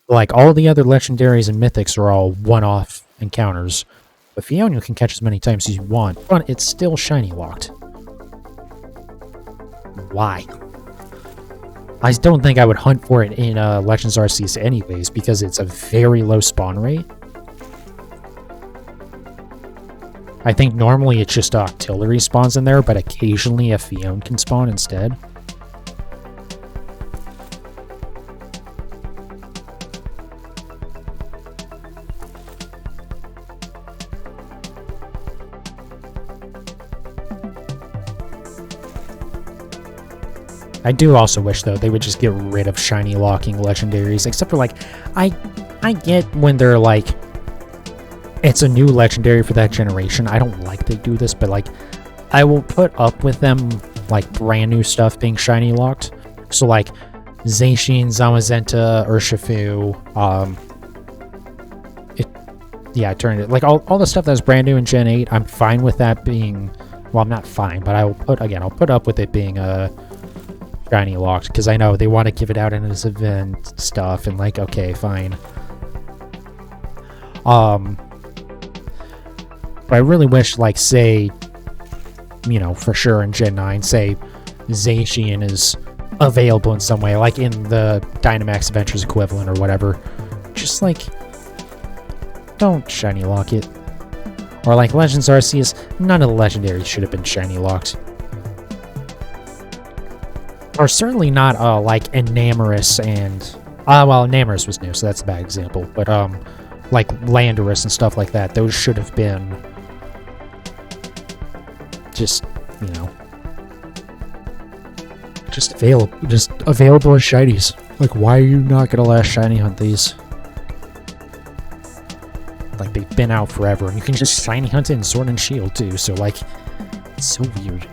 Like, all the other legendaries and mythics are all one-off encounters. But Phione you can catch as many times as you want, but it's still shiny locked. Why? I don't think I would hunt for it in Legends Arceus anyways, because it's a very low spawn rate. I think normally it's just Octillery spawns in there, but occasionally a Phione can spawn instead. I do also wish, though, they would just get rid of shiny locking legendaries, except for, like, I get when they're, like, it's a new legendary for that generation. I don't like they do this, but, like, I will put up with them, like, brand new stuff being shiny locked. So, like, Zacian, Zamazenta, Urshifu, I turned it, like, all the stuff that's brand new in Gen 8, I'm fine with that being, well, I'm not fine, but I'll put up with it being, shiny locked, because I know they want to give it out in this event stuff, and, like, okay, fine. But I really wish, like, say, you know, for sure in Gen 9, say, Zacian is available in some way, like in the Dynamax Adventures equivalent or whatever. Just, like, don't shiny lock it. Or like Legends Arceus, none of the legendaries should have been shiny locked. Or certainly not like Enamorous and well, Enamorous was new, so that's a bad example. But like Landorus and stuff like that, those should have been just, you know, just available as shinies. Like, why are you not gonna last shiny hunt these? Like, they've been out forever, and you can just shiny hunt it in Sword and Shield too. So like, it's so weird.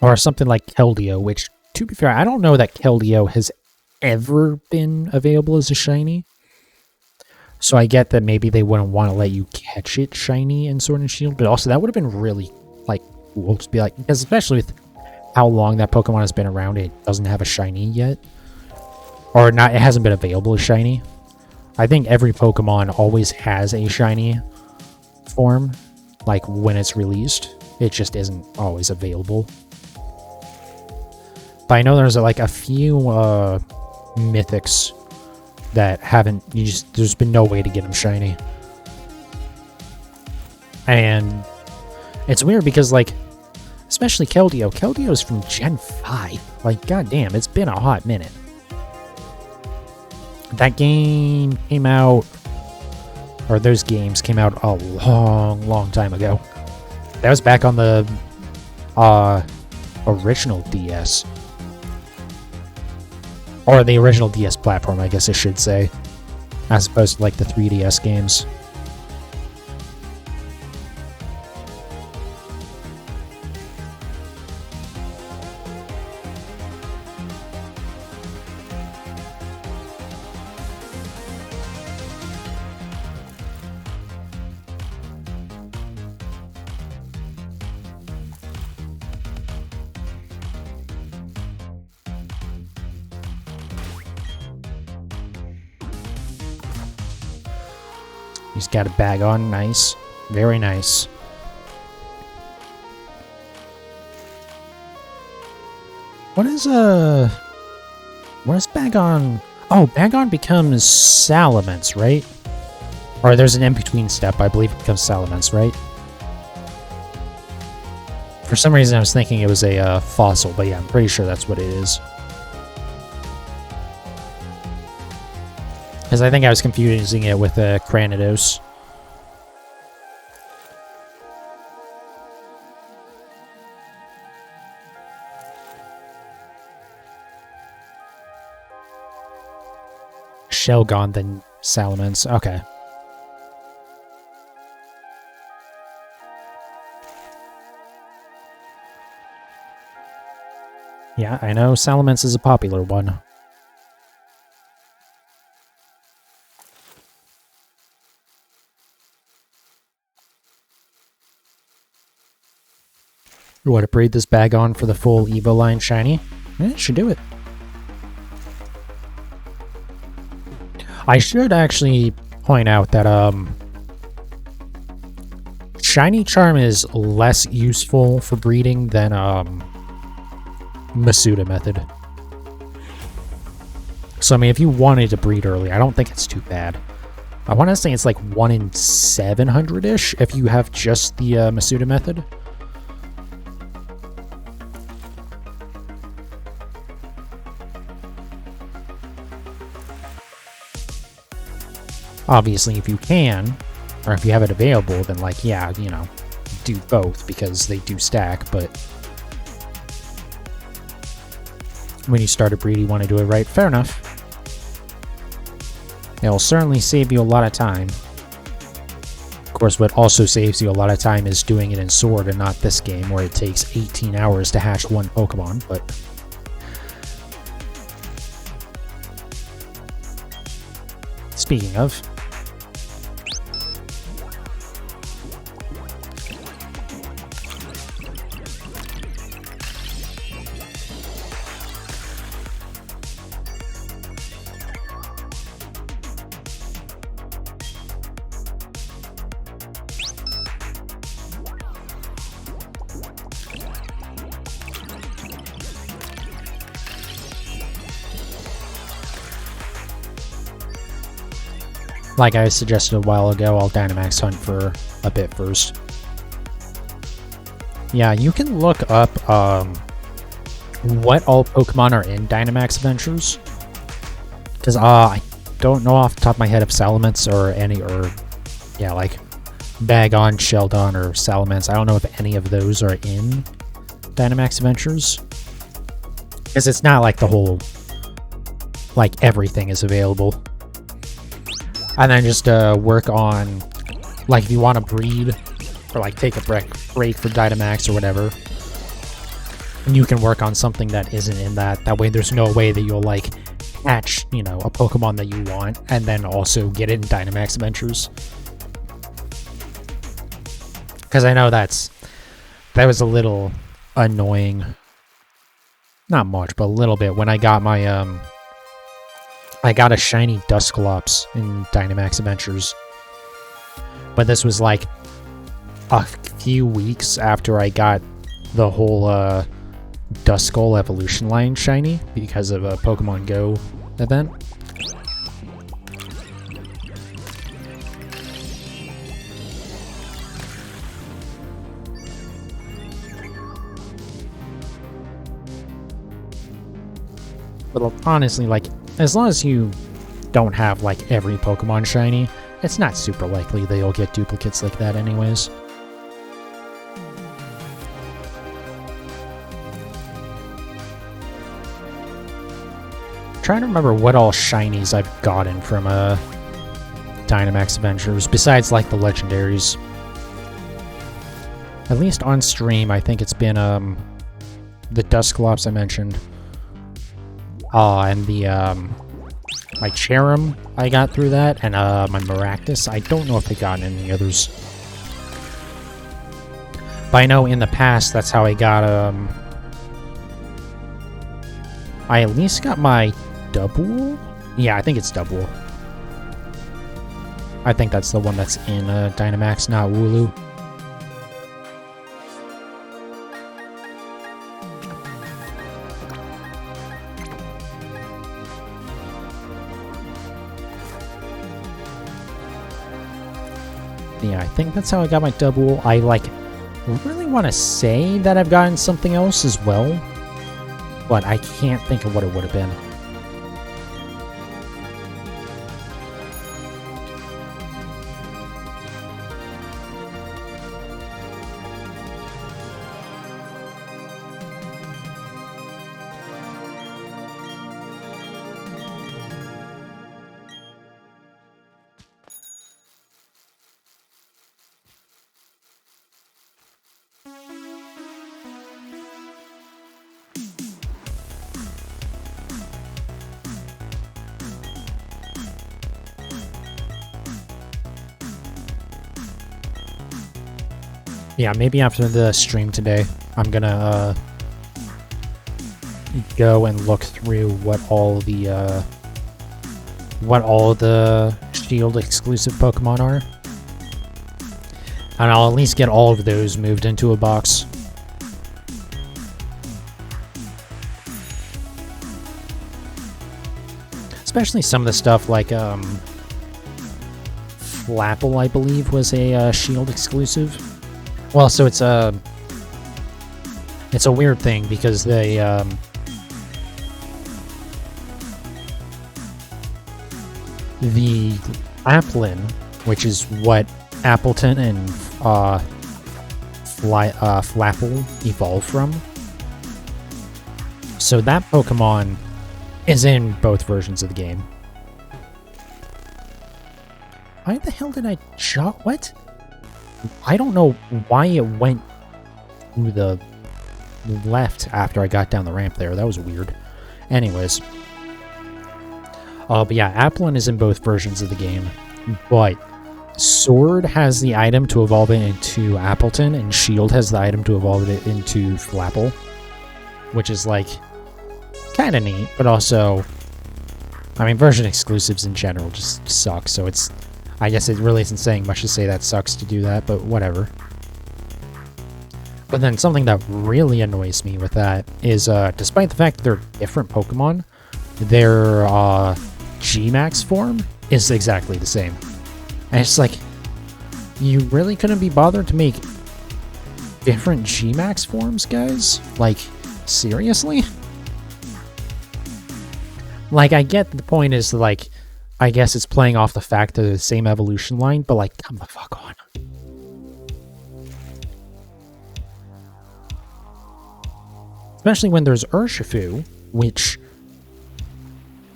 Or something like Keldeo, which, to be fair, I don't know that Keldeo has ever been available as a shiny. So I get that maybe they wouldn't want to let you catch it shiny in Sword and Shield, but also that would have been really, like, cool to be like, because especially with how long that Pokemon has been around, it doesn't have a shiny yet. Or not, it hasn't been available as shiny. I think every Pokemon always has a shiny form, like, when it's released. It just isn't always available. But I know there's like a few mythics that haven't, there's been no way to get them shiny. And it's weird because, like, especially Keldeo's from Gen 5. Like, goddamn, it's been a hot minute. That game came out, or those games came out a long time ago. That was back on the original DS. Or the original DS platform, I guess I should say. As opposed to, like, the 3DS games. He's got a bag on. Nice. Very nice. What is Bagon? Oh, Bagon becomes Salamence, right? Or there's an in-between step. I believe it becomes Salamence, right? For some reason I was thinking it was a fossil, but yeah, I'm pretty sure that's what it is. Because I think I was confusing it with Cranidos. Shelgon, then Salamence. Okay. Yeah, I know Salamence is a popular one. You want to breed this bag on for the full Evo line shiny? Yeah, it should do it. I should actually point out that Shiny Charm is less useful for breeding than Masuda method. So I mean, if you wanted to breed early, I don't think it's too bad. I want to say it's like 1 in 700-ish if you have just the Masuda method. Obviously, if you can, or if you have it available, then, like, yeah, you know, do both because they do stack, but when you start a breed, you want to do it right. Fair enough. It'll certainly save you a lot of time. Of course, what also saves you a lot of time is doing it in Sword and not this game, where it takes 18 hours to hatch one Pokemon, but speaking of, like I suggested a while ago, I'll Dynamax hunt for a bit first. Yeah, you can look up what all Pokemon are in Dynamax Adventures. Because I don't know off the top of my head if Salamence yeah, like Bagon, Sheldon, or Salamence. I don't know if any of those are in Dynamax Adventures. Because it's not like the whole, like everything is available. And then just work on, like if you want to breed, or like take a break for Dynamax or whatever, and you can work on something that isn't in that. That way there's no way that you'll like catch, you know, a Pokemon that you want and then also get it in Dynamax Adventures. Because I know that was a little annoying. Not much, but a little bit when I got my I got a shiny Dusclops in Dynamax Adventures. But this was like a few weeks after I got the whole Duskull evolution line shiny because of a Pokemon Go event. But honestly, like, as long as you don't have like every Pokemon shiny, it's not super likely that you'll get duplicates like that anyways. Trying to remember what all shinies I've gotten from Dynamax Adventures, besides like the legendaries. At least on stream, I think it's been the Dusclops I mentioned. And the my Cherim I got through that, and my Maractus. I don't know if I got any others. But I know in the past that's how I got I at least got my Double? Yeah, I think it's Double. I think that's the one that's in Dynamax, not Wooloo. Yeah, I think that's how I got my Double. I like really want to say that I've gotten something else as well, but I can't think of what it would have been. Yeah, maybe after the stream today, I'm gonna go and look through what all the Shield exclusive Pokemon are, and I'll at least get all of those moved into a box. Especially some of the stuff like Flapple, I believe, was a Shield exclusive. Well, so it's a weird thing because they the Applin, which is what Appleton and Flapple evolved from. So that Pokemon is in both versions of the game. Why the hell did I jump? What? I don't know why it went to the left after I got down the ramp there. That was weird. Anyways. But yeah, Applin is in both versions of the game. But Sword has the item to evolve it into Appleton, and Shield has the item to evolve it into Flapple. Which is, like, kind of neat, but also... I mean, version exclusives in general just suck, so it's... I guess it really isn't saying much to say that sucks to do that, but whatever. But then something that really annoys me with that is, despite the fact that they're different Pokemon, their G-Max form is exactly the same. And it's like, you really couldn't be bothered to make different Gmax forms, guys? Like, seriously? Like, I get the point is, like, I guess it's playing off the fact that they're the same evolution line, but, like, come the fuck on. Especially when there's Urshifu, which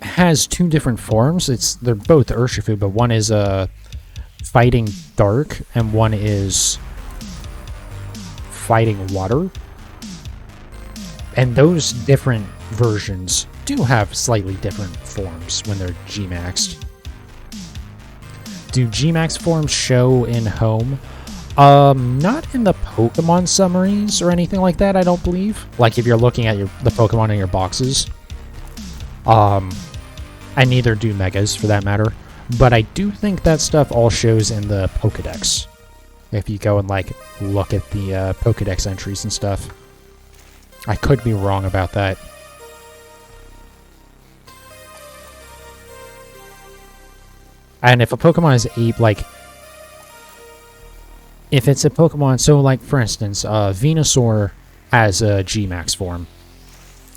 has two different forms. They're both Urshifu, but one is fighting dark, and one is fighting water. And those different versions do have slightly different forms when they're Gmaxed. Do Gmax forms show in home? Not in the Pokemon summaries or anything like that, I don't believe. Like if you're looking at the Pokemon in your boxes. And neither do Megas for that matter. But I do think that stuff all shows in the Pokedex. If you go and like look at the Pokedex entries and stuff. I could be wrong about that. And if a Pokemon is if it's a Pokemon, so like for instance, Venusaur has a Gmax form.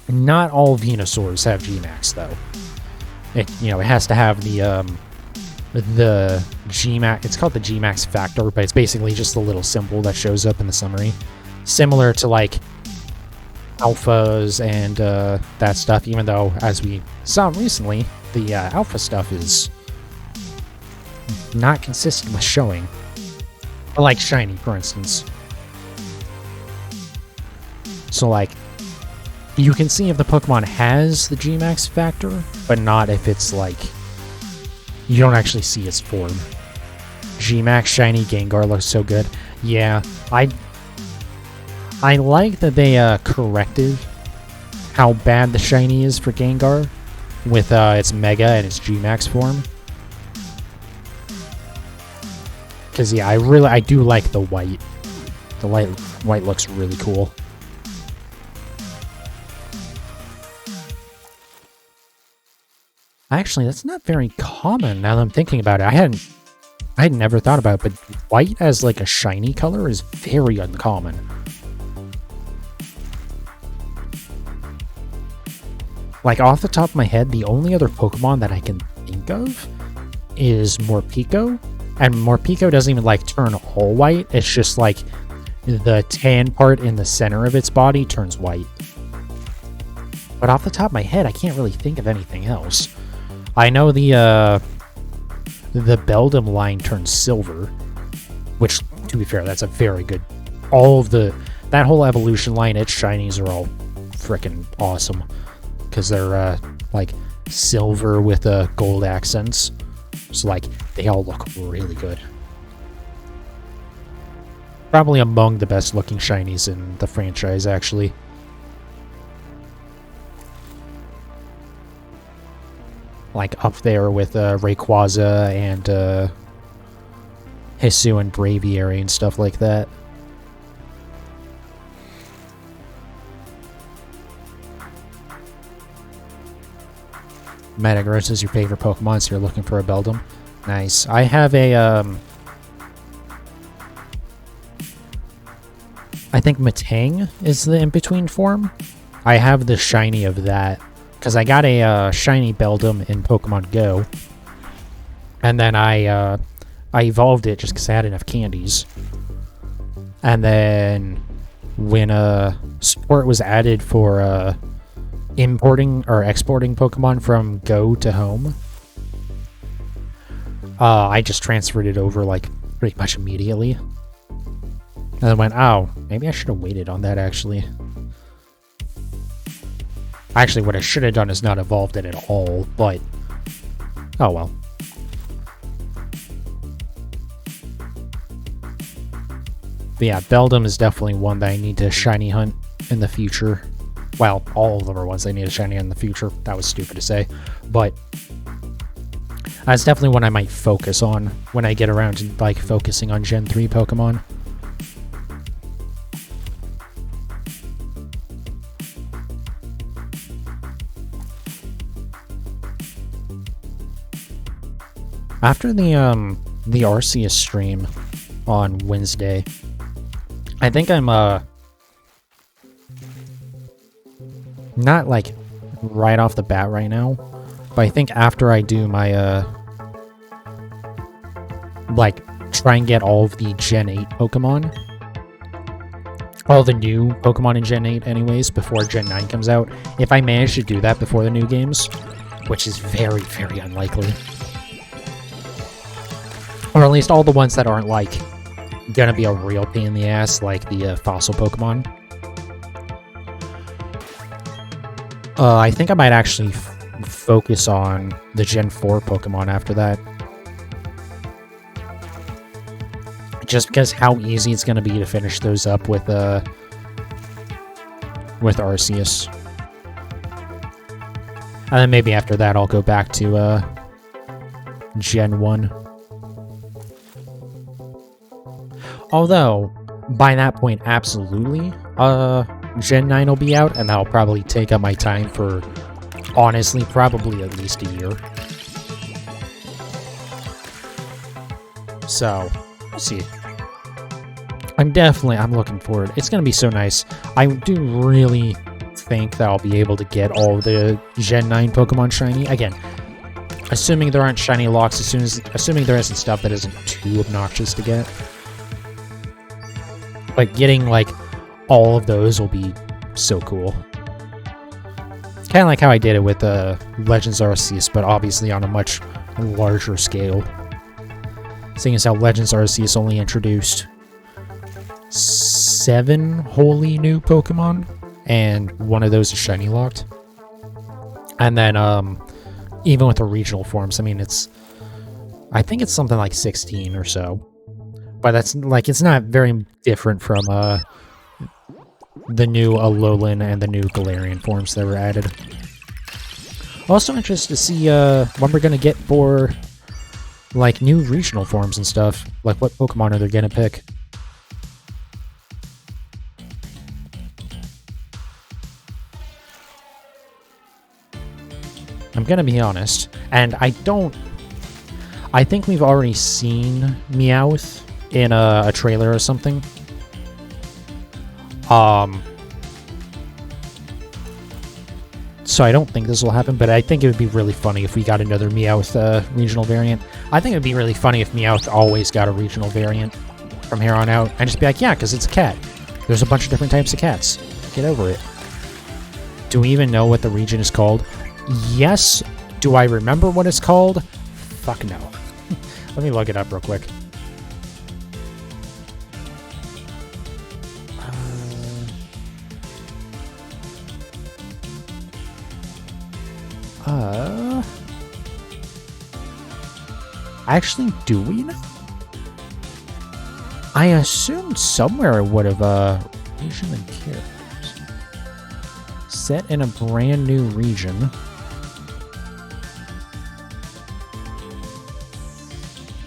Not all Venusaurs have Gmax though. It has to have the Gmax. It's called the Gmax factor, but it's basically just the little symbol that shows up in the summary, similar to like alphas and that stuff. Even though, as we saw recently, the alpha stuff is not consistent with showing. But like shiny, for instance. So like, you can see if the Pokemon has the Gmax factor, but not if it's like, you don't actually see its form. Gmax shiny Gengar looks so good. Yeah, I like that they corrected how bad the shiny is for Gengar with its Mega and its Gmax form. Because yeah, I do like the white. The white looks really cool. Actually, that's not very common now that I'm thinking about it. I had never thought about it, but white as like a shiny color is very uncommon. Like off the top of my head, the only other Pokemon that I can think of is Morpeko. And Morpeko doesn't even like turn all white. It's just like the tan part in the center of its body turns white. But off the top of my head, I can't really think of anything else. I know the Beldum line turns silver, which, to be fair, that's a very good. That whole evolution line, its shinies are all freaking awesome because they're like silver with gold accents. So like they all look really good. Probably among the best looking shinies in the franchise, actually. Like up there with Rayquaza and Hisu and Braviary and stuff like that. Metagross is your favorite Pokemon, so you're looking for a Beldum. Nice. I have a I think Matang is the in-between form. I have the shiny of that. Because I got a shiny Beldum in Pokemon Go. And then I evolved it just because I had enough candies. And then when support was added for importing or exporting Pokemon from Go to home, I just transferred it over like pretty much immediately. And I went, oh, maybe I should have waited on that actually. Actually, what I should have done is not evolved it at all, but oh well. But yeah, Beldum is definitely one that I need to shiny hunt in the future. Well, all of them are ones I need to shiny hunt in the future. That was stupid to say, but that's definitely one I might focus on when I get around to like focusing on Gen 3 Pokemon. After the Arceus stream on Wednesday, I think I'm not like right off the bat right now, but I think after I do my like try and get all of the Gen 8 Pokemon, all the new Pokemon in Gen 8 anyways, before Gen 9 comes out, if I manage to do that before the new games, which is very, very unlikely, or at least all the ones that aren't like gonna be a real pain in the ass, like the fossil Pokemon, I think I might actually focus on the Gen 4 Pokemon after that. Just because how easy it's going to be to finish those up with Arceus. And then maybe after that I'll go back to Gen 1. Although, by that point, absolutely, Gen 9 will be out, and that'll probably take up my time for, honestly, probably at least a year. So, we'll see. I'm looking forward. It's going to be so nice. I do really think that I'll be able to get all the Gen 9 Pokemon shiny. Again, assuming there aren't shiny locks, assuming there isn't stuff that isn't too obnoxious to get. But getting, like, all of those will be so cool. Kind of like how I did it with Legends Arceus, but obviously on a much larger scale. Seeing as how Legends Arceus only introduced 7 wholly new Pokemon, and one of those is shiny locked. And then, even with the regional forms, I mean, I think it's something like 16 or so. But that's, like, it's not very different from, the new Alolan and the new Galarian forms that were added. Also interested to see, what we're gonna get for, like, new regional forms and stuff. Like, what Pokemon are they gonna pick? I'm gonna be honest, and I think we've already seen Meowth in a trailer or something. So I don't think this will happen, but I think it would be really funny if we got another Meowth regional variant. I think it would be really funny if Meowth always got a regional variant from here on out, and just be like, yeah, because it's a cat. There's a bunch of different types of cats. Get over it. Do we even know what the region is called? Yes. Do I remember what it's called? Fuck no. Let me look it up real quick. Actually, do we know? I assumed somewhere it would have, region and characters. Set in a brand new region.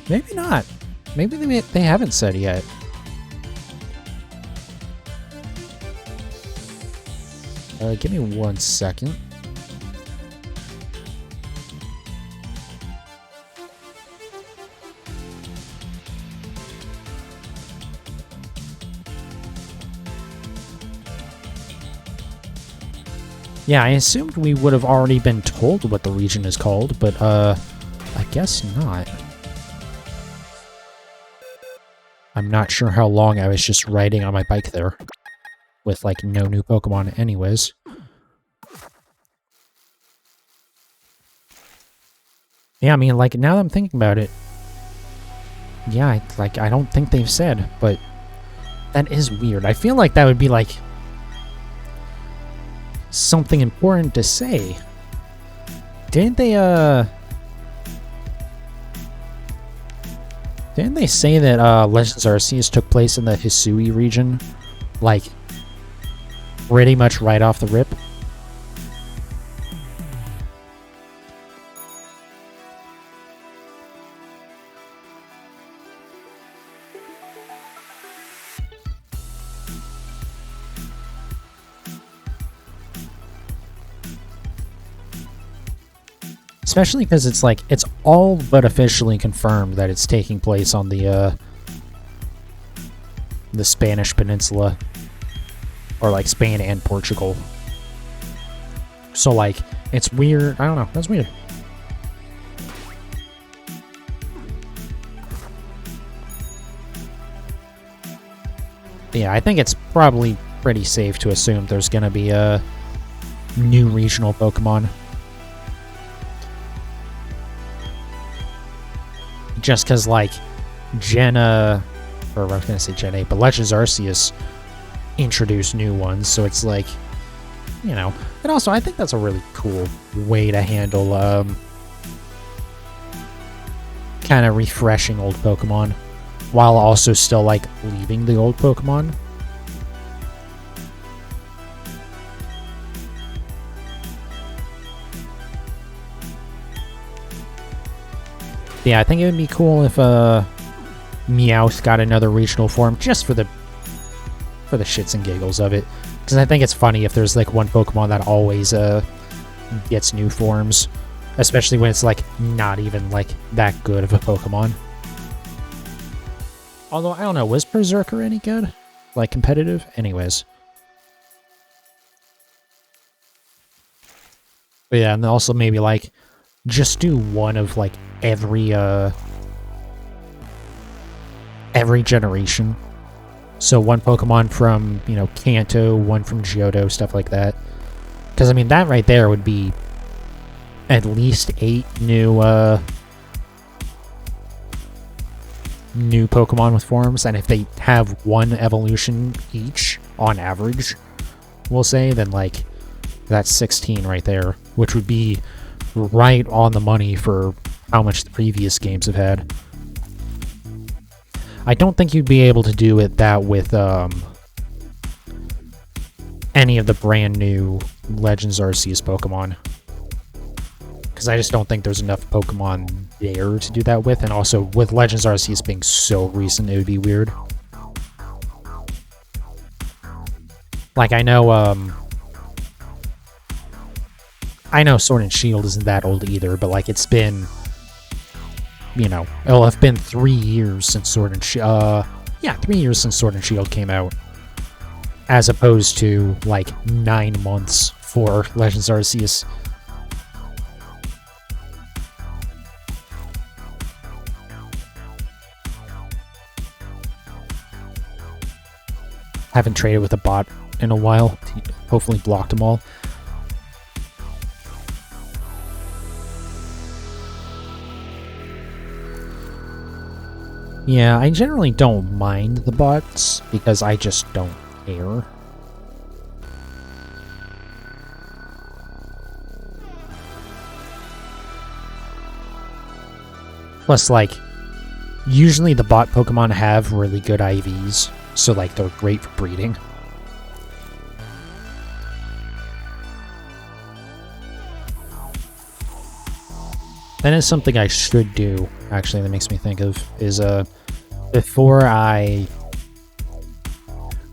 Maybe not. Maybe they haven't said yet. Give me 1 second. Yeah, I assumed we would have already been told what the region is called, but, I guess not. I'm not sure how long I was just riding on my bike there, with, like, no new Pokemon anyways. Yeah, I mean, like, now that I'm thinking about it, yeah, I don't think they've said, but that is weird. I feel like that would be, like, something important to say. Didn't they say that Legends Arceus took place in the Hisui region, like, pretty much right off the rip? Especially because it's like, it's all but officially confirmed that it's taking place on the Spanish Peninsula. Or like Spain and Portugal. So like, it's weird. I don't know, that's weird. Yeah, I think it's probably pretty safe to assume there's gonna be a new regional Pokemon. Just because, like, or I was gonna say Gen 8, but Legends Arceus introduced new ones, so it's like, you know. And also, I think that's a really cool way to handle, kind of refreshing old Pokemon, while also still, like, leaving the old Pokemon. Yeah, I think it would be cool if Meowth got another regional form just for the shits and giggles of it. Because I think it's funny if there's like one Pokemon that always gets new forms, especially when it's like not even like that good of a Pokemon. Although I don't know, was Berserker any good? Like competitive? Anyways. But yeah, and also maybe like just do one of like every generation. So one Pokemon from, you know, Kanto, one from Johto, stuff like that. Because I mean, that right there would be at least 8 new Pokemon with forms, and if they have one evolution each on average, we'll say, then like that's 16 right there, which would be right on the money for how much the previous games have had. I don't think you'd be able to do it that with any of the brand new Legends Arceus Pokemon. Because I just don't think there's enough Pokemon there to do that with, and also with Legends Arceus being so recent, it would be weird. Like, I know Sword and Shield isn't that old either, but like it's been, you know, it'll have been 3 years since Sword and Shield. Yeah, 3 years since Sword and Shield came out, as opposed to like 9 months for Legends Arceus. Haven't traded with a bot in a while. Hopefully blocked them all. Yeah, I generally don't mind the bots because I just don't care. Plus, like, usually the bot Pokemon have really good IVs, so like they're great for breeding. That is something I should do, actually, that makes me think of, is, before I,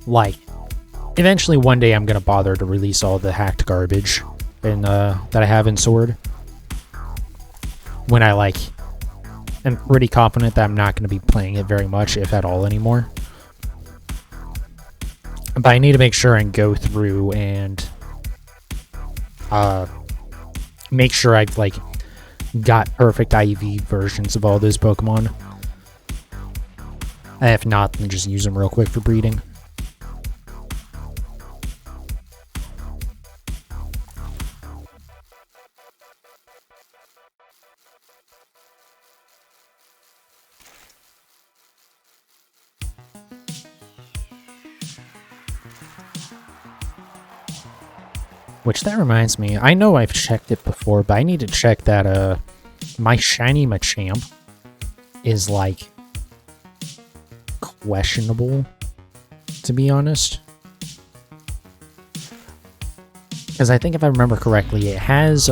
like, eventually one day I'm gonna bother to release all the hacked garbage in, that I have in Sword. When I, like, am pretty confident that I'm not gonna be playing it very much, if at all, anymore. But I need to make sure and go through and, make sure I've, like, got perfect IV versions of all those Pokemon. And if not, then just use them real quick for breeding. Which, that reminds me, I know I've checked it before, but I need to check that, my shiny Machamp is, like, questionable, to be honest. Because I think if I remember correctly, it has,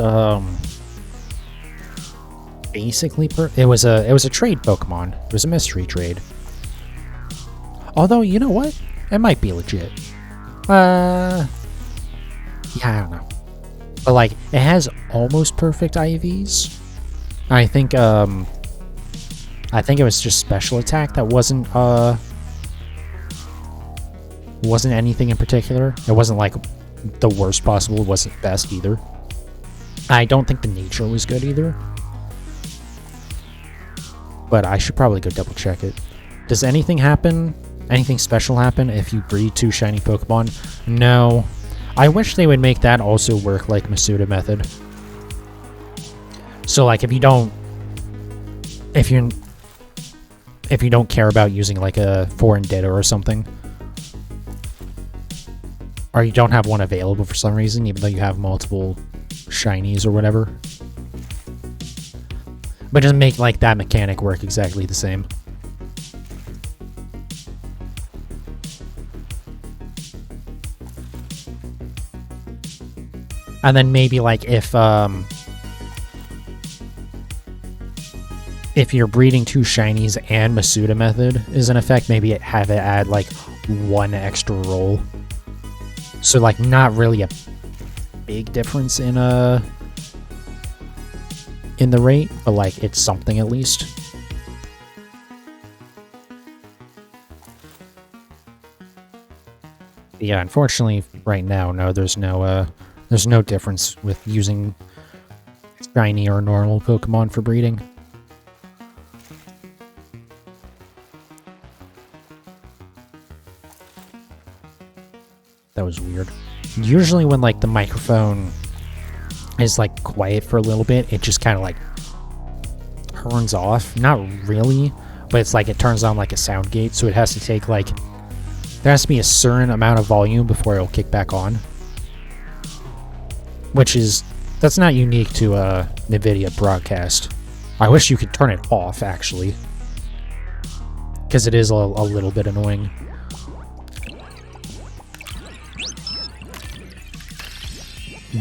basically, it was a trade Pokemon. It was a mystery trade. Although, you know what? It might be legit. Yeah, I don't know. But, like, it has almost perfect IVs. I think it was just special attack that wasn't anything in particular. It wasn't, like, the worst possible. It wasn't best either. I don't think the nature was good either. But I should probably go double check it. Does anything happen? Anything special happen if you breed 2 shiny Pokemon? No. I wish they would make that also work like Masuda method. So, like, if you don't care about using, like, a foreign Ditto or something, or you don't have one available for some reason, even though you have multiple shinies or whatever, but just make, like, that mechanic work exactly the same. And then maybe, like, if you're breeding 2 shinies and Masuda method is in effect, maybe have it add, like, 1 extra roll. So, like, not really a big difference in the rate, but, like, it's something at least. But yeah, unfortunately, right now, no, there's no difference with using shiny or normal Pokemon for breeding. That was weird. Usually when, like, the microphone is, like, quiet for a little bit, it just kind of, like, turns off. Not really, but it's like it turns on, like, a sound gate, so it has to take, like, there has to be a certain amount of volume before it'll kick back on. That's not unique to NVIDIA broadcast. I wish you could turn it off, actually, because it is a little bit annoying.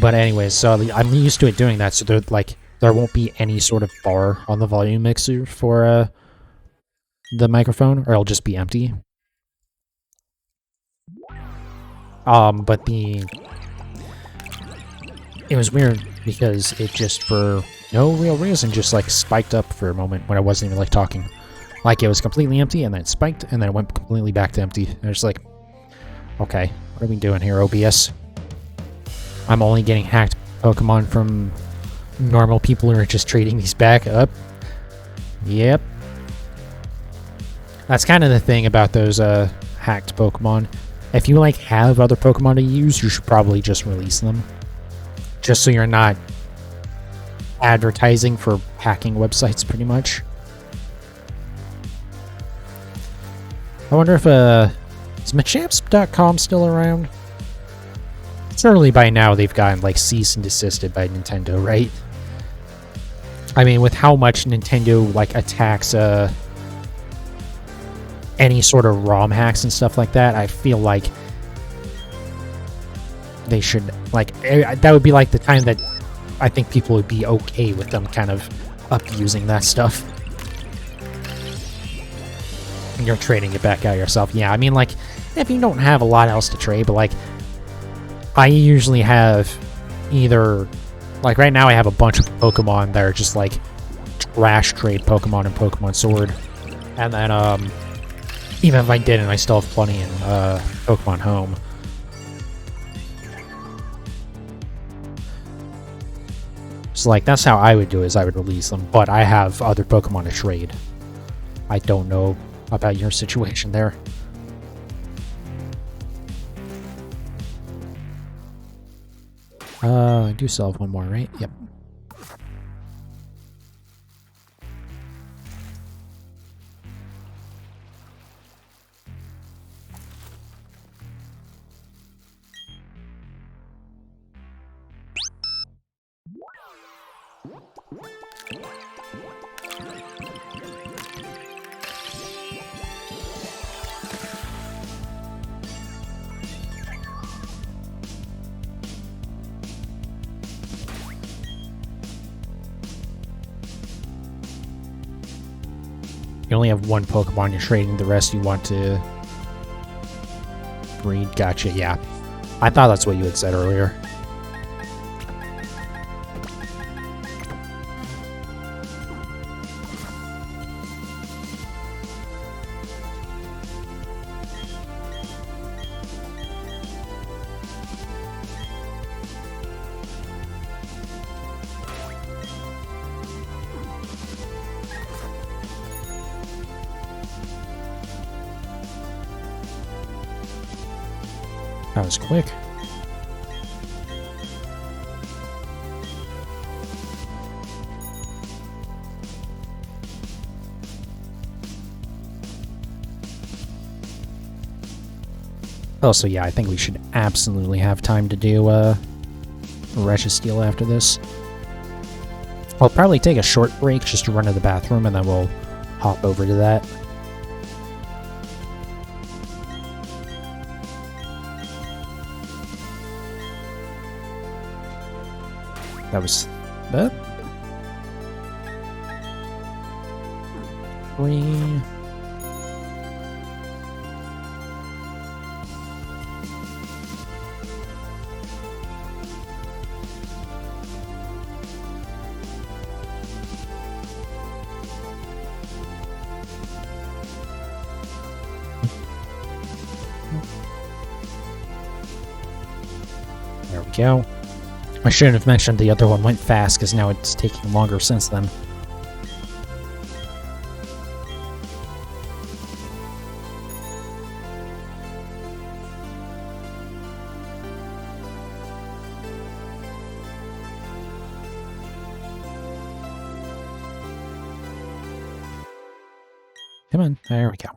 But anyways, so I'm used to it doing that, so there won't be any sort of bar on the volume mixer for the microphone, or it'll just be empty. But it was weird because it just, for no real reason, just, like, spiked up for a moment when I wasn't even, like, talking. Like, it was completely empty, and then it spiked, and then it went completely back to empty. And I was like, okay, what are we doing here, OBS? I'm only getting hacked Pokemon from normal people who are just trading these back up. Yep. That's kind of the thing about those hacked Pokemon. If you, like, have other Pokemon to use, you should probably just release them. Just so you're not advertising for hacking websites, pretty much. I wonder if, is Machamps.com still around? Surely by now they've gotten, like, cease and desisted by Nintendo, right? I mean, with how much Nintendo, like, attacks, any sort of ROM hacks and stuff like that, I feel like they should, like, that would be, like, the time that I think people would be okay with them kind of abusing that stuff. And you're trading it back out yourself. Yeah, I mean, like, if you don't have a lot else to trade, but, like, I usually have either, like, right now I have a bunch of Pokemon that are just, like, trash trade Pokemon and Pokemon Sword. And then, even if I didn't, I still have plenty in Pokemon Home. So, like, that's how I would do it, is I would release them, but I have other Pokemon to trade. I don't know about your situation there. I do still have one more, right? Yep. You only have one Pokemon you're trading, the rest you want to breed. Gotcha, yeah. I thought that's what you had said earlier. That was quick. Also, yeah, I think we should absolutely have time to do Registeel after this. I'll probably take a short break just to run to the bathroom, and then we'll hop over to that. That was... that? 3... There we go. I shouldn't have mentioned the other one went fast, because now it's taking longer since then. Come on, there we go.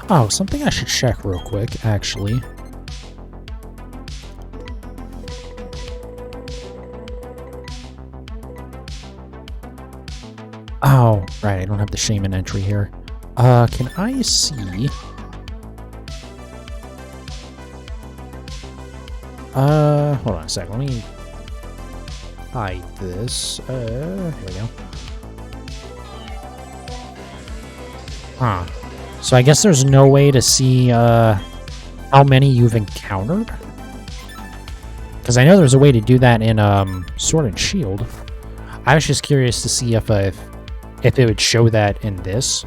Oh, something I should check real quick, actually. Oh, right, I don't have the shaman entry here. Can I see... hold on a sec, let me hide this. Here we go. Huh. So I guess there's no way to see, how many you've encountered? Because I know there's a way to do that in, Sword and Shield. I was just curious to see if it would show that in this.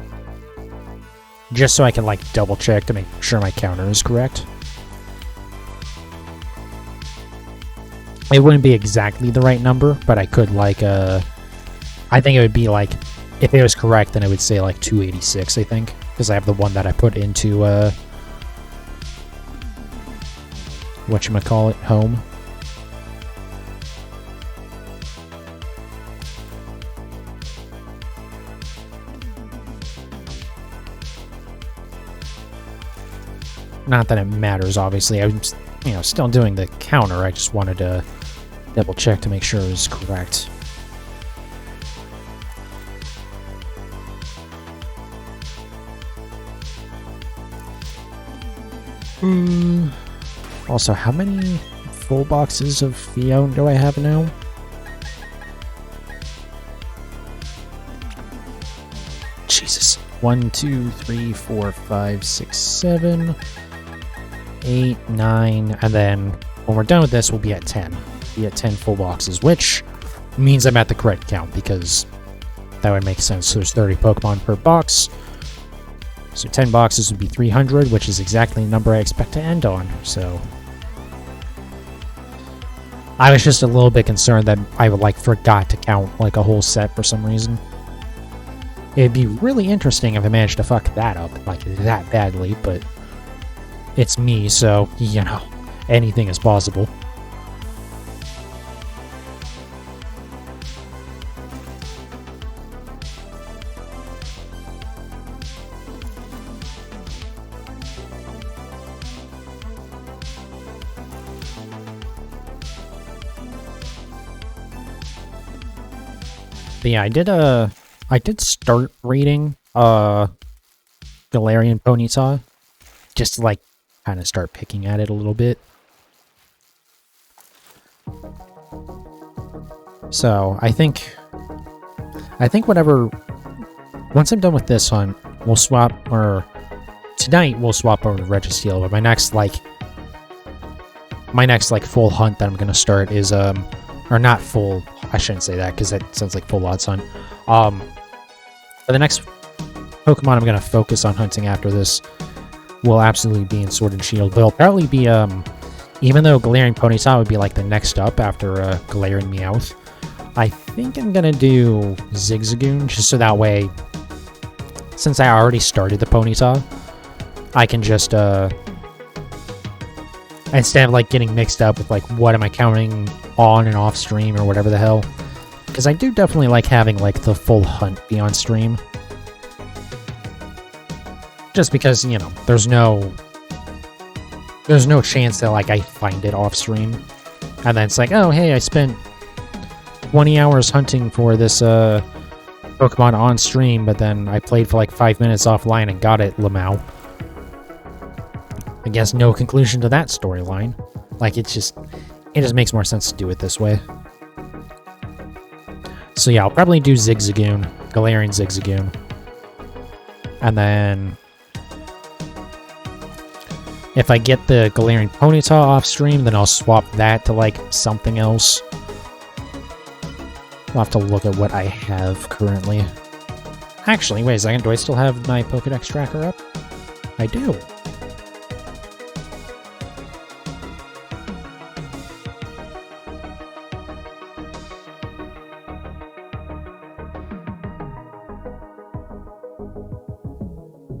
Just so I can, like, double check to make sure my counter is correct. It wouldn't be exactly the right number, but I could, like, I think it would be, like, if it was correct, then it would say, like, 286, I think. Because I have the one that I put into, whatchamacallit, home. Not that it matters, obviously. I'm, you know, still doing the counter. I just wanted to double check to make sure it was correct. Also, how many full boxes of Phione do I have now? Jesus. 1, 2, 3, 4, 5, 6, 7, 8, 9, and then when we're done with this, we'll be at 10. Be at 10 full boxes, which means I'm at the correct count, because that would make sense. So there's 30 Pokemon per box. So 10 boxes would be 300, which is exactly the number I expect to end on, so... I was just a little bit concerned that I would, like, forgot to count, like, a whole set for some reason. It'd be really interesting if I managed to fuck that up, like, that badly, but... It's me, so, you know, anything is possible. But yeah, I did start reading Galarian Ponyta, just to, like, kind of start picking at it a little bit. So I think whatever, once I'm done with this one, we'll swap, or tonight we'll swap over to Registeel, but my next, like, my next like full hunt that I'm gonna start is or not full. I shouldn't say that because that sounds like full odds hunt. But the next Pokemon I'm gonna focus on hunting after this will absolutely be in Sword and Shield. But it'll probably be even though Galarian Ponyta would be like the next up after Galarian Meowth, I think I'm gonna do Zigzagoon just so that way, since I already started the Ponyta, I can just instead of like getting mixed up with like what am I counting on and off stream or whatever the hell, because I do definitely like having like the full hunt be on stream, just because, you know, there's no chance that like I find it off stream and then it's like, oh hey, I spent 20 hours hunting for this Pokemon on stream, but then I played for like 5 minutes offline and got it, Lamau. I guess no conclusion to that storyline. Like, it just makes more sense to do it this way. So yeah, I'll probably do Zigzagoon, Galarian Zigzagoon. And then if I get the Galarian Ponyta off stream, then I'll swap that to like something else. I'll have to look at what I have currently. Actually, wait a second, do I still have my Pokedex tracker up? I do.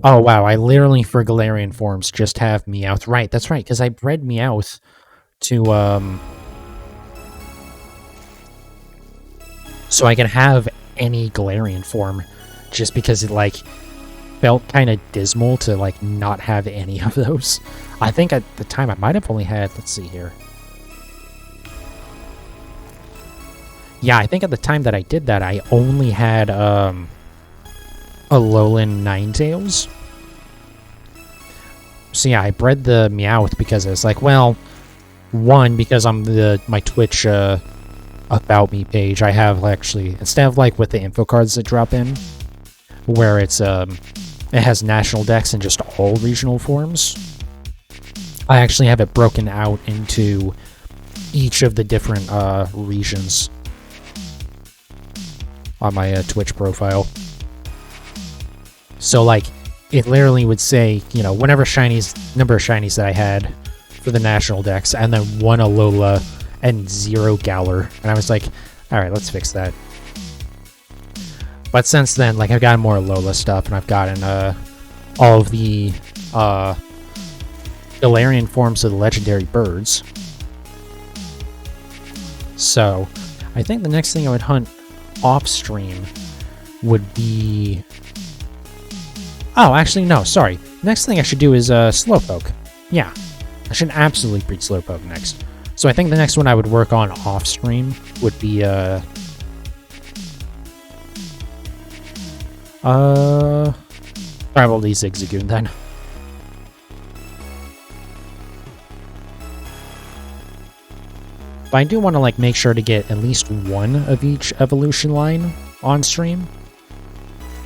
Oh wow, I literally for Galarian forms just have Meowth. Right, that's right, because I bred Meowth to so I can have any Galarian form, just because it like felt kind of dismal to like not have any of those. I think at the time I might have only had, let's see here. Yeah, I think at the time that I did that I only had Alolan Ninetales. So yeah, I bred the Meowth because it's like, well, one, because I'm my Twitch About Me page, I have actually, instead of like with the info cards that drop in, where it's it has national decks and just all regional forms, I actually have it broken out into each of the different regions on my Twitch profile. So like, it literally would say, you know, whatever number of shinies that I had for the national decks, and then 1 Alola and 0 Galar. And I was like, alright, let's fix that. But since then, like, I've gotten more Alola stuff, and I've gotten all of the Galarian forms of the legendary birds. So, I think the next thing I would hunt off stream would be... Oh, actually, no, sorry. Next thing I should do is Slowpoke. Yeah, I should absolutely breed Slowpoke next. So I think the next one I would work on off stream would be probably Zigzagoon then. But I do want to like make sure to get at least one of each evolution line on stream.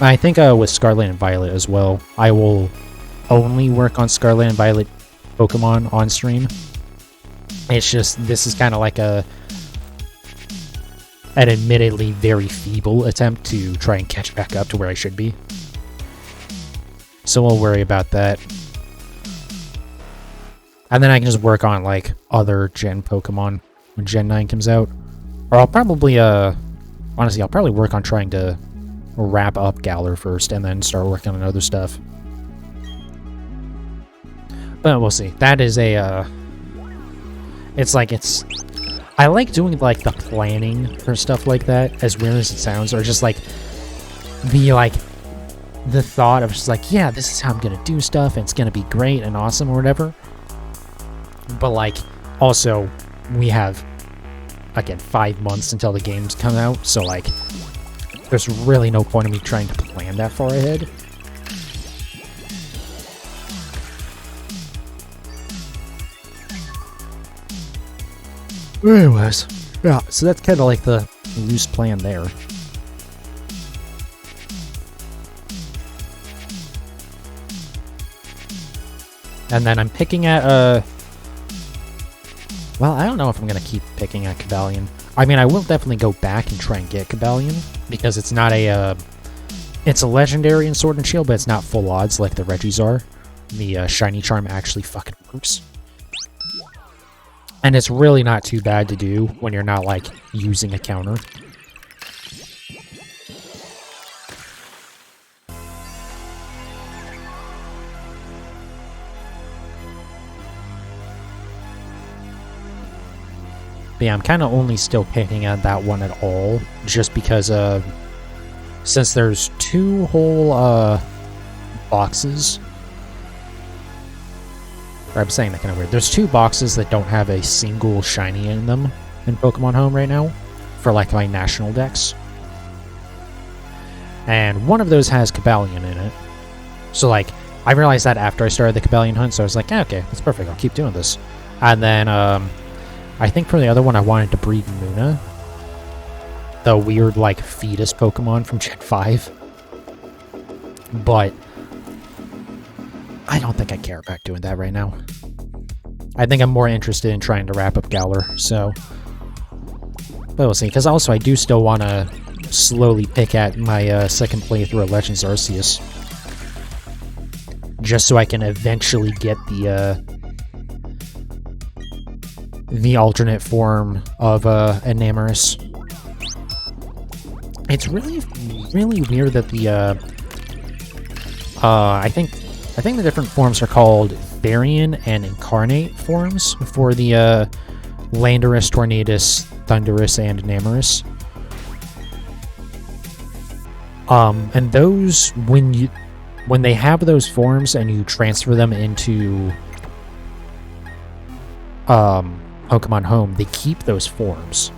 I think with Scarlet and Violet as well, I will only work on Scarlet and Violet Pokemon on stream. It's just, this is kind of like an admittedly very feeble attempt to try and catch back up to where I should be. So we'll worry about that. And then I can just work on like other Gen Pokemon when Gen 9 comes out. Or I'll probably, honestly, I'll probably work on trying to wrap up Galar first and then start working on other stuff. But we'll see. That is a, I like doing like the planning for stuff like that, as weird as it sounds, or just like the thought of just like, yeah, this is how I'm gonna do stuff and it's gonna be great and awesome or whatever. But like, also, we have, again, 5 months until the games come out, so like, there's really no point in me trying to plan that far ahead. Anyways, yeah, so that's kind of like the loose plan there. And then I'm picking at, Well, I don't know if I'm going to keep picking at Cobalion. I mean, I will definitely go back and try and get Cobalion, because it's not a, it's a legendary in Sword and Shield, but it's not full odds like the Regis are. The Shiny Charm actually fucking works. And it's really not too bad to do when you're not, like, using a counter. But yeah, I'm kind of only still picking at that one at all, just because, since there's 2 whole, boxes. Or I'm saying that kind of weird. There's 2 boxes that don't have a single shiny in them in Pokemon Home right now, for, like, my national decks. And one of those has Cobalion in it. So, like, I realized that after I started the Cobalion hunt, so I was like, okay, that's perfect, I'll keep doing this. And then, I think for the other one, I wanted to breed Muna. The weird, like, fetus Pokemon from Gen 5. But I don't think I care about doing that right now. I think I'm more interested in trying to wrap up Galar, so... But we'll see, because also I do still want to slowly pick at my second playthrough of Legends Arceus. Just so I can eventually get the alternate form of Enamorus. It's really, really weird that the I think the different forms are called Therian and Incarnate forms for the Landorus, Tornadus, Thundurus, and Enamorus. And those, when they have those forms and you transfer them into Pokemon Home, they keep those forms.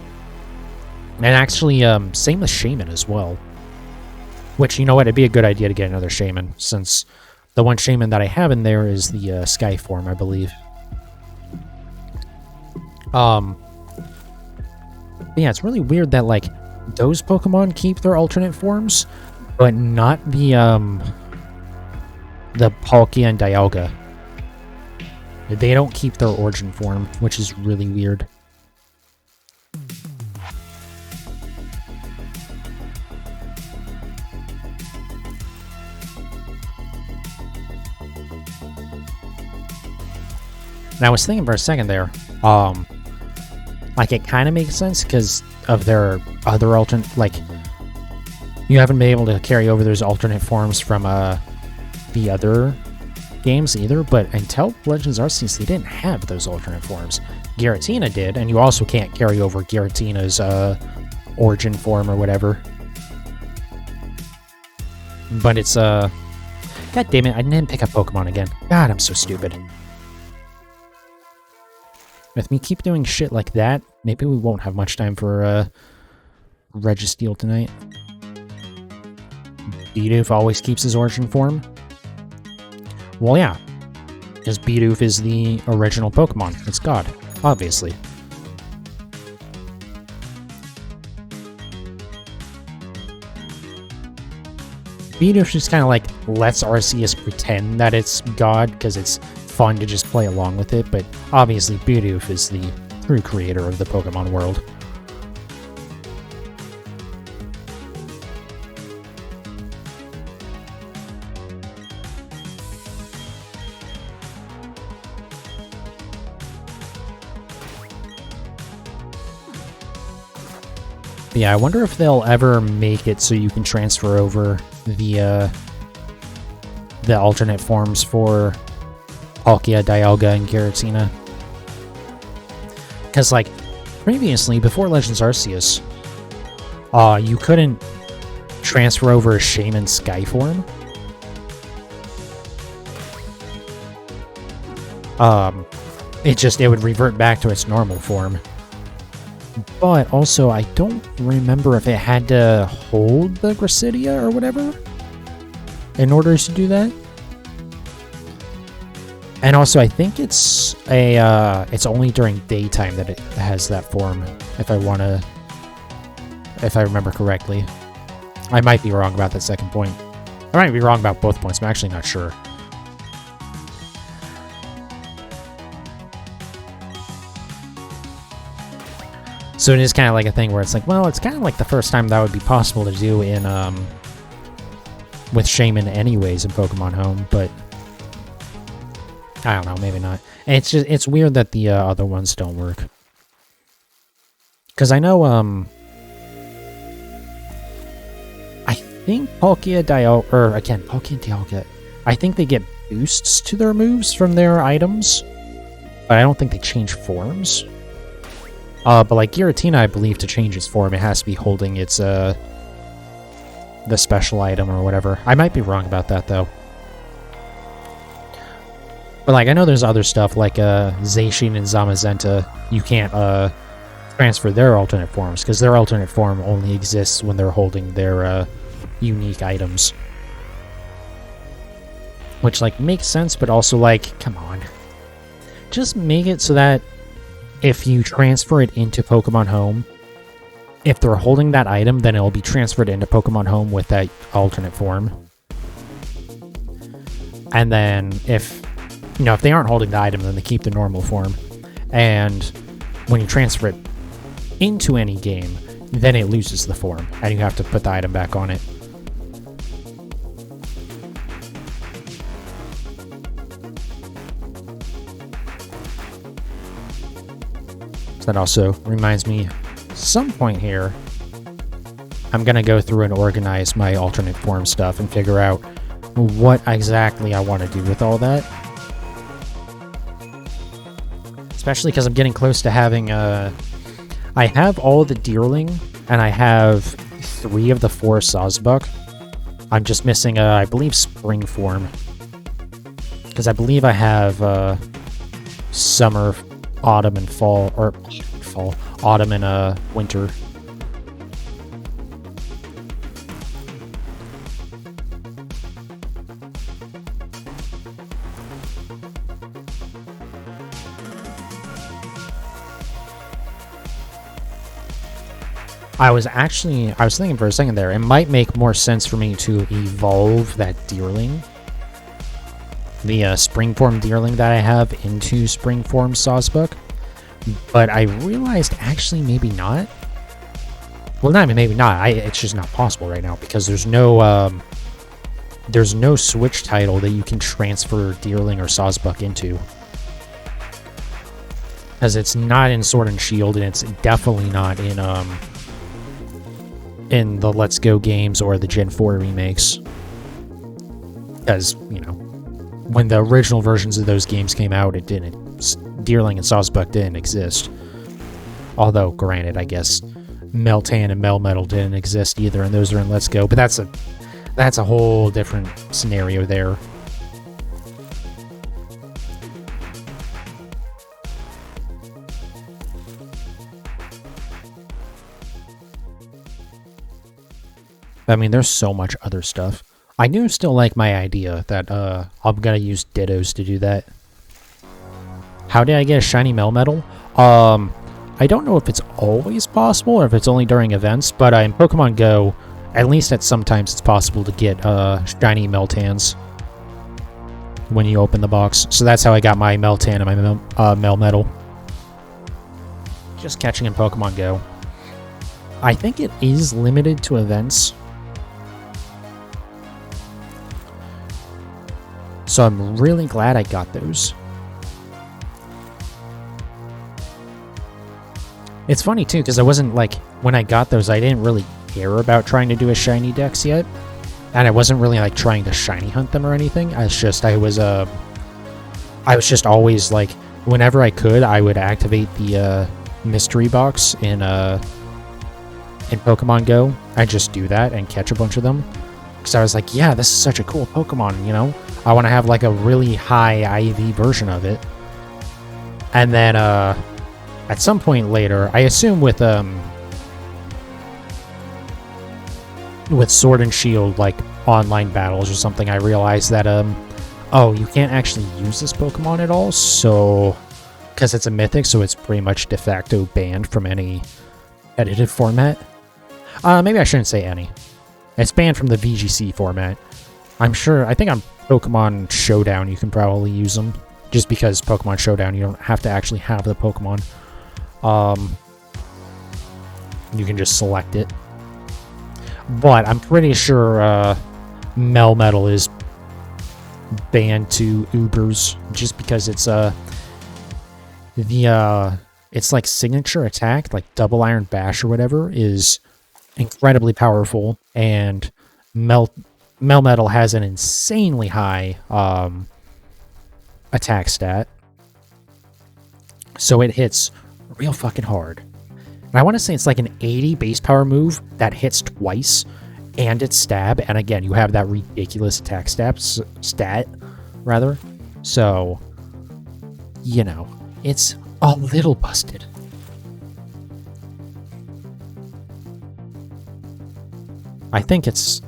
And actually, same with Shaman as well. Which, you know what, it'd be a good idea to get another Shaman, since the one Shaman that I have in there is the Sky form, I believe. But yeah, it's really weird that, like, those Pokemon keep their alternate forms, but not the Palkia and Dialga. They don't keep their origin form, which is really weird. And I was thinking for a second there, like, it kind of makes sense because of their other alternate, like, you haven't been able to carry over those alternate forms from the other games either, but until Legends Arceus, they didn't have those alternate forms. Giratina did, and you also can't carry over Giratina's origin form or whatever. But it's, God damn it, I didn't pick up Pokemon again. God, I'm so stupid. If we keep doing shit like that, maybe we won't have much time for Registeel tonight. Bidoof always keeps his origin form. Well, yeah, because Bidoof is the original Pokemon. It's God, obviously. Bidoof just kind of like lets Arceus pretend that it's God because it's fun to just play along with it, but obviously Bidoof is the true creator of the Pokemon world. Yeah, I wonder if they'll ever make it so you can transfer over the alternate forms for Palkia, Dialga, and Giratina. Because, like, previously, before Legends Arceus, you couldn't transfer over a Shaman Sky form. It would revert back to its normal form. But also, I don't remember if it had to hold the Gracidia or whatever in order to do that. And also, I think it's only during daytime that it has that form, if I remember correctly. I might be wrong about that second point. I might be wrong about both points, I'm actually not sure. So it is kind of like a thing where it's like, well, it's kind of like the first time that would be possible to do in with Shaman anyways in Pokemon Home, but I don't know, maybe not. It's just, it's weird that the other ones don't work. Because I know, I think Palkia and Dialga, I think they get boosts to their moves from their items, but I don't think they change forms. But like Giratina, I believe to change its form, it has to be holding its, the special item or whatever. I might be wrong about that, though. But like, I know there's other stuff, like, Zacian and Zamazenta, you can't, transfer their alternate forms, because their alternate form only exists when they're holding their, unique items. Which, like, makes sense, but also, like, come on. Just make it so that if you transfer it into Pokemon Home, if they're holding that item, then it'll be transferred into Pokemon Home with that alternate form. And then if, you know, if they aren't holding the item, then they keep the normal form. And when you transfer it into any game, then it loses the form, and you have to put the item back on it. That also reminds me, some point here, I'm going to go through and organize my alternate form stuff and figure out what exactly I want to do with all that. Especially because I'm getting close to having, I have all the Deerling, and I have 3 of the 4 Sawsbuck. I'm just missing, I believe, Spring form. Because I believe I have, Summer, Autumn, and Fall, or Fall, Autumn and, Winter. I was thinking for a second there, it might make more sense for me to evolve that Deerling, the Spring Form Deerling that I have, into Spring Form Sawsbuck, but I realized actually maybe not. Well, not maybe not. It's just not possible right now because there's no Switch title that you can transfer Deerling or Sawsbuck into. Because it's not in Sword and Shield, and it's definitely not in the Let's Go games or the Gen 4 remakes. Because, you know, when the original versions of those games came out, it didn't. Deerling and Sawsbuck didn't exist. Although, granted, I guess Meltan and Melmetal didn't exist either, and those are in Let's Go. But that's a whole different scenario there. I mean, there's so much other stuff. I do still like my idea that I'm gonna use Dittos to do that. How did I get a shiny Melmetal? I don't know if it's always possible or if it's only during events, but in Pokemon Go, at least at sometimes it's possible to get shiny Meltans when you open the box. So that's how I got my Meltan and my Melmetal. Just catching in Pokemon Go. I think it is limited to events. So I'm really glad I got those. It's funny too, because I wasn't like, when I got those, I didn't really care about trying to do a shiny dex yet. And I wasn't really like trying to shiny hunt them or anything. I was just always like, whenever I could, I would activate the mystery box in Pokemon Go. I'd just do that and catch a bunch of them. Because I was like, yeah, this is such a cool Pokemon, you know? I want to have like a really high IV version of it. And then at some point later, I assume with Sword and Shield, like online battles or something, I realized that oh, you can't actually use this Pokemon at all, so because it's a mythic, so it's pretty much de facto banned from any edited format. Maybe I shouldn't say any. It's banned from the VGC format. I think on Pokemon Showdown you can probably use them, just because Pokemon Showdown you don't have to actually have the Pokemon. You can just select it. But I'm pretty sure Melmetal is banned to Ubers just because it's it's like signature attack, like double iron bash or whatever, is incredibly powerful, and Melmetal has an insanely high attack stat. So it hits real fucking hard. And I want to say it's like an 80 base power move that hits twice, and it's stab, and again, you have that ridiculous attack stat, rather. So, you know, it's a little busted. I think it's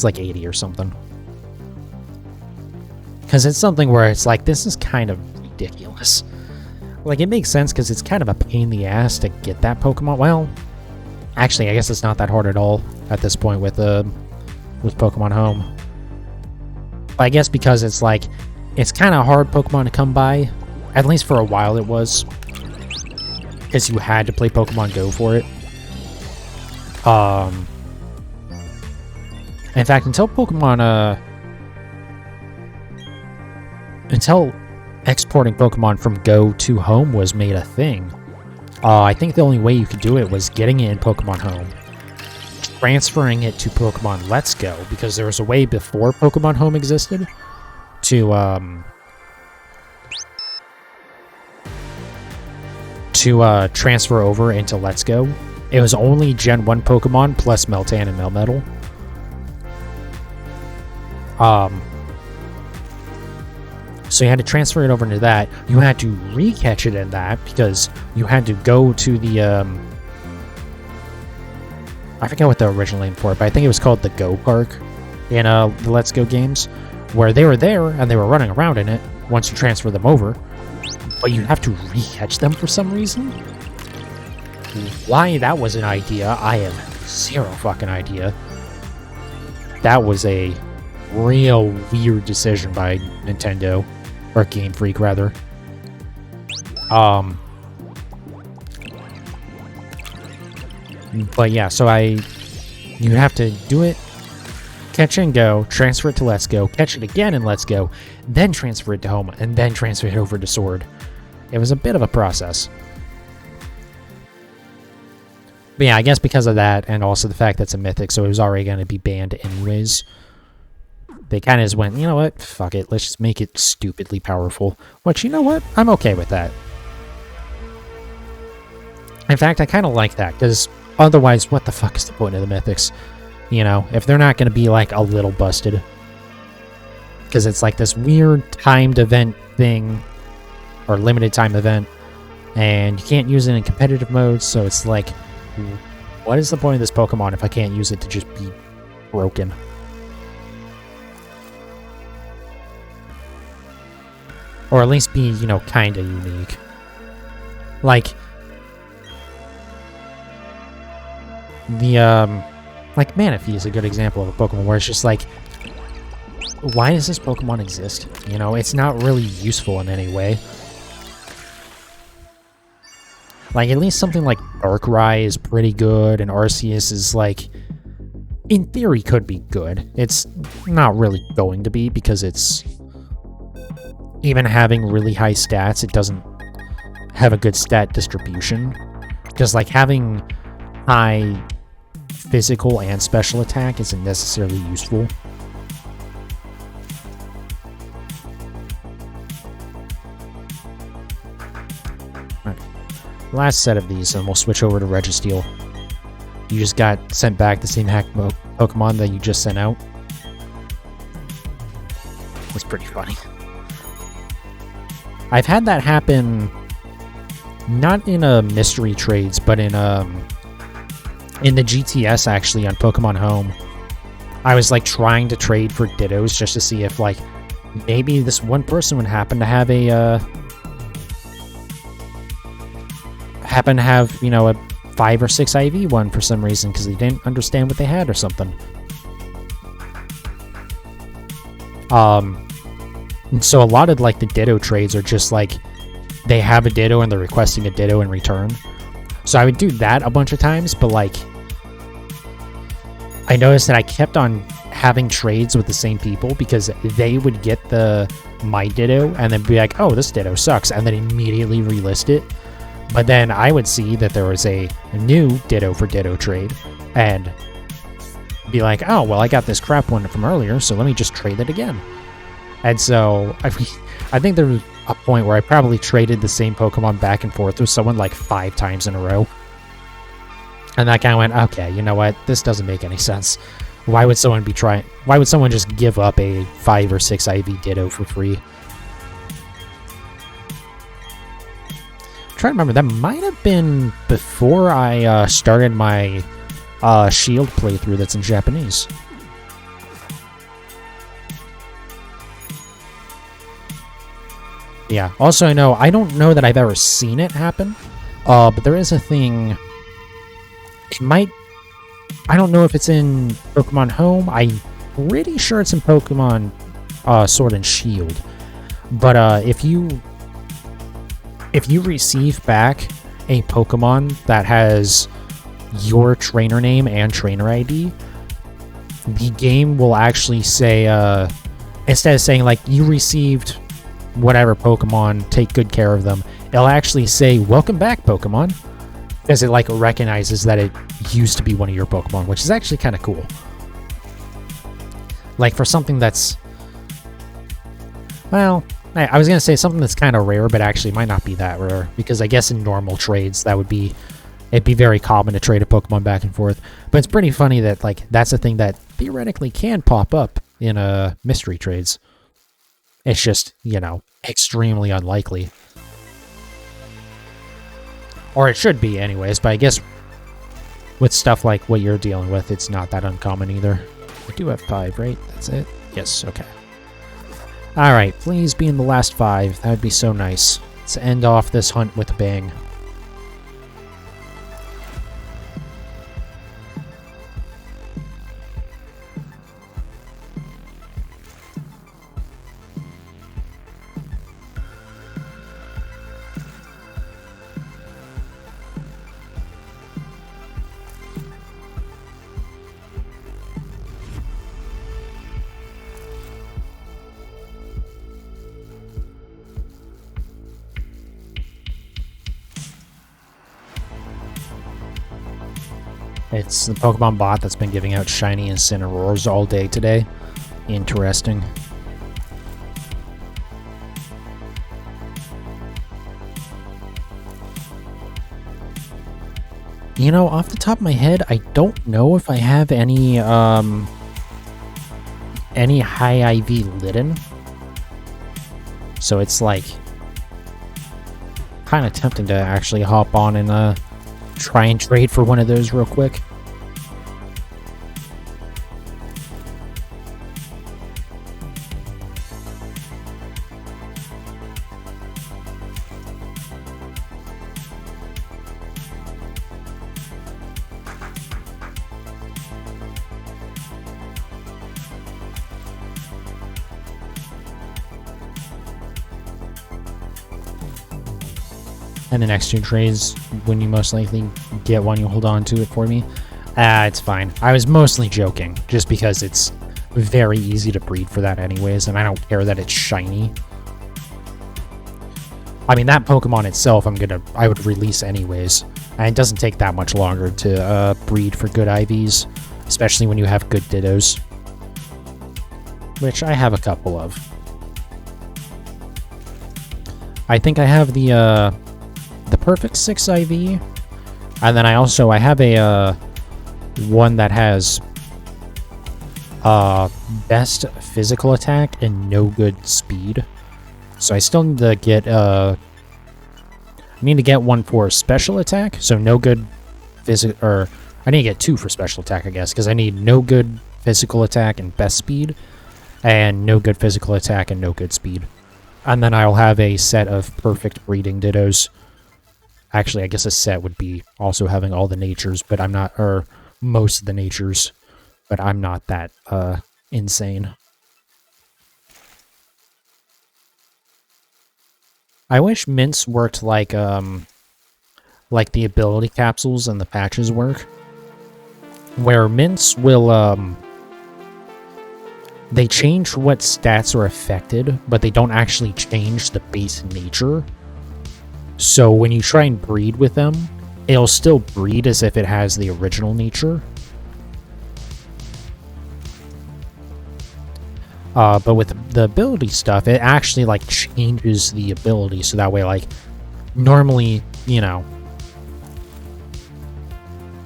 like 80 or something. Because it's something where it's like, this is kind of ridiculous. Like, it makes sense because it's kind of a pain in the ass to get that Pokemon. Well, actually, I guess it's not that hard at all at this point with Pokemon Home. But I guess because it's like, it's kind of hard Pokemon to come by. At least for a while it was. Because you had to play Pokemon Go for it. In fact, until exporting Pokemon from Go to Home was made a thing, I think the only way you could do it was getting it in Pokemon Home, transferring it to Pokemon Let's Go, because there was a way before Pokemon Home existed to transfer over into Let's Go. It was only Gen 1 Pokemon plus Meltan and Melmetal. So you had to transfer it over into that. You had to recatch it in that because you had to go to the I forget what the original name for it, but I think it was called the Go Park in the Let's Go games, where they were there and they were running around in it once you transfer them over, but you have to recatch them for some reason. Why that was an idea, I have zero fucking idea. That was a real weird decision by Nintendo, or Game Freak rather. But yeah, so you have to do it, catch and go, transfer it to Let's Go, catch it again in Let's Go, then transfer it to Home, and then transfer it over to Sword. It was a bit of a process. But yeah, I guess because of that, and also the fact that it's a Mythic, so it was already going to be banned anyways. They kind of just went, you know what, fuck it, let's just make it stupidly powerful. Which, you know what, I'm okay with that. In fact, I kind of like that, because otherwise, what the fuck is the point of the Mythics? You know, if they're not going to be, like, a little busted. Because it's like this weird timed event thing, or limited time event, and you can't use it in competitive mode, so it's like, what is the point of this Pokemon if I can't use it to just be broken? Or at least be, you know, kind of unique. Like, like Manaphy is a good example of a Pokemon where it's just like, why does this Pokemon exist? You know, it's not really useful in any way. Like, at least something like Darkrai is pretty good, and Arceus is, like, in theory could be good. It's not really going to be, because it's, even having really high stats, it doesn't have a good stat distribution. Because, like, having high physical and special attack isn't necessarily useful. Last set of these, and we'll switch over to Registeel. You just got sent back the same hack Pokemon that you just sent out. It's pretty funny. I've had that happen, not in mystery trades, but in the GTS actually on Pokemon Home. I was like trying to trade for Dittos just to see if like maybe this one person would happen to have you know, a 5 or 6 IV one for some reason because they didn't understand what they had or something. And so a lot of like the Ditto trades are just like they have a Ditto and they're requesting a Ditto in return, So I would do that a bunch of times, but like, I noticed that I kept on having trades with the same people because they would get my Ditto and then be like, oh, this Ditto sucks, and then immediately relist it. But then I would see that there was a new Ditto for Ditto trade and be like, oh, well, I got this crap one from earlier, so let me just trade it again. And so I think there was a point where I probably traded the same Pokemon back and forth with someone like 5 times in a row. And that guy went, okay, you know what? This doesn't make any sense. Why would someone just give up a 5 or 6 IV Ditto for free? I'm trying to remember, that might have been before I started my Shield playthrough that's in Japanese. Yeah, also I don't know that I've ever seen it happen, but there is a thing, I don't know if it's in Pokemon Home, I'm pretty sure it's in Pokemon Sword and Shield, but if you receive back a Pokemon that has your trainer name and trainer ID, the game will actually say, instead of saying like, you received whatever Pokemon, take good care of them, it'll actually say, welcome back, Pokemon, because it like recognizes that it used to be one of your Pokemon, which is actually kind of cool. Like for something that's, well, I was going to say something that's kind of rare, but actually might not be that rare, because I guess in normal trades it'd be very common to trade a Pokemon back and forth. But it's pretty funny that like that's a thing that theoretically can pop up in mystery trades. It's just, extremely unlikely. Or it should be anyways, but I guess with stuff like what you're dealing with, it's not that uncommon either. I do have 5, right? That's it? Yes, okay. Alright, please be in the last 5. That would be so nice. Let's end off this hunt with a bang. It's the Pokemon bot that's been giving out shiny Incineroars all day today. Interesting. Off the top of my head, I don't know if I have any high IV Litten. So it's like kind of tempting to actually hop on and try and trade for one of those real quick. And the next 2 trades, when you most likely get one, you hold on to it for me. It's fine. I was mostly joking, just because it's very easy to breed for that anyways, and I don't care that it's shiny. I mean, that Pokemon itself, I would release anyways. And it doesn't take that much longer to breed for good IVs, especially when you have good Dittos. Which I have a couple of. I think I have the perfect 6 IV, and then I have a one that has best physical attack and no good speed. So I still need to get I need to get one for special attack, so no good or I need to get 2 for special attack, I guess, because I need no good physical attack and best speed, and no good physical attack and no good speed. And then I'll have a set of perfect breeding Dittos. Actually, I guess a set would be also having all the natures, but I'm not, or most of the natures, but I'm not that insane. I wish mints worked like like the ability capsules and the patches work, where mints will, they change what stats are affected, but they don't actually change the base nature. So when you try and breed with them, it'll still breed as if it has the original nature. But with the ability stuff, it actually, like, changes the ability, so that way, like, normally, you know,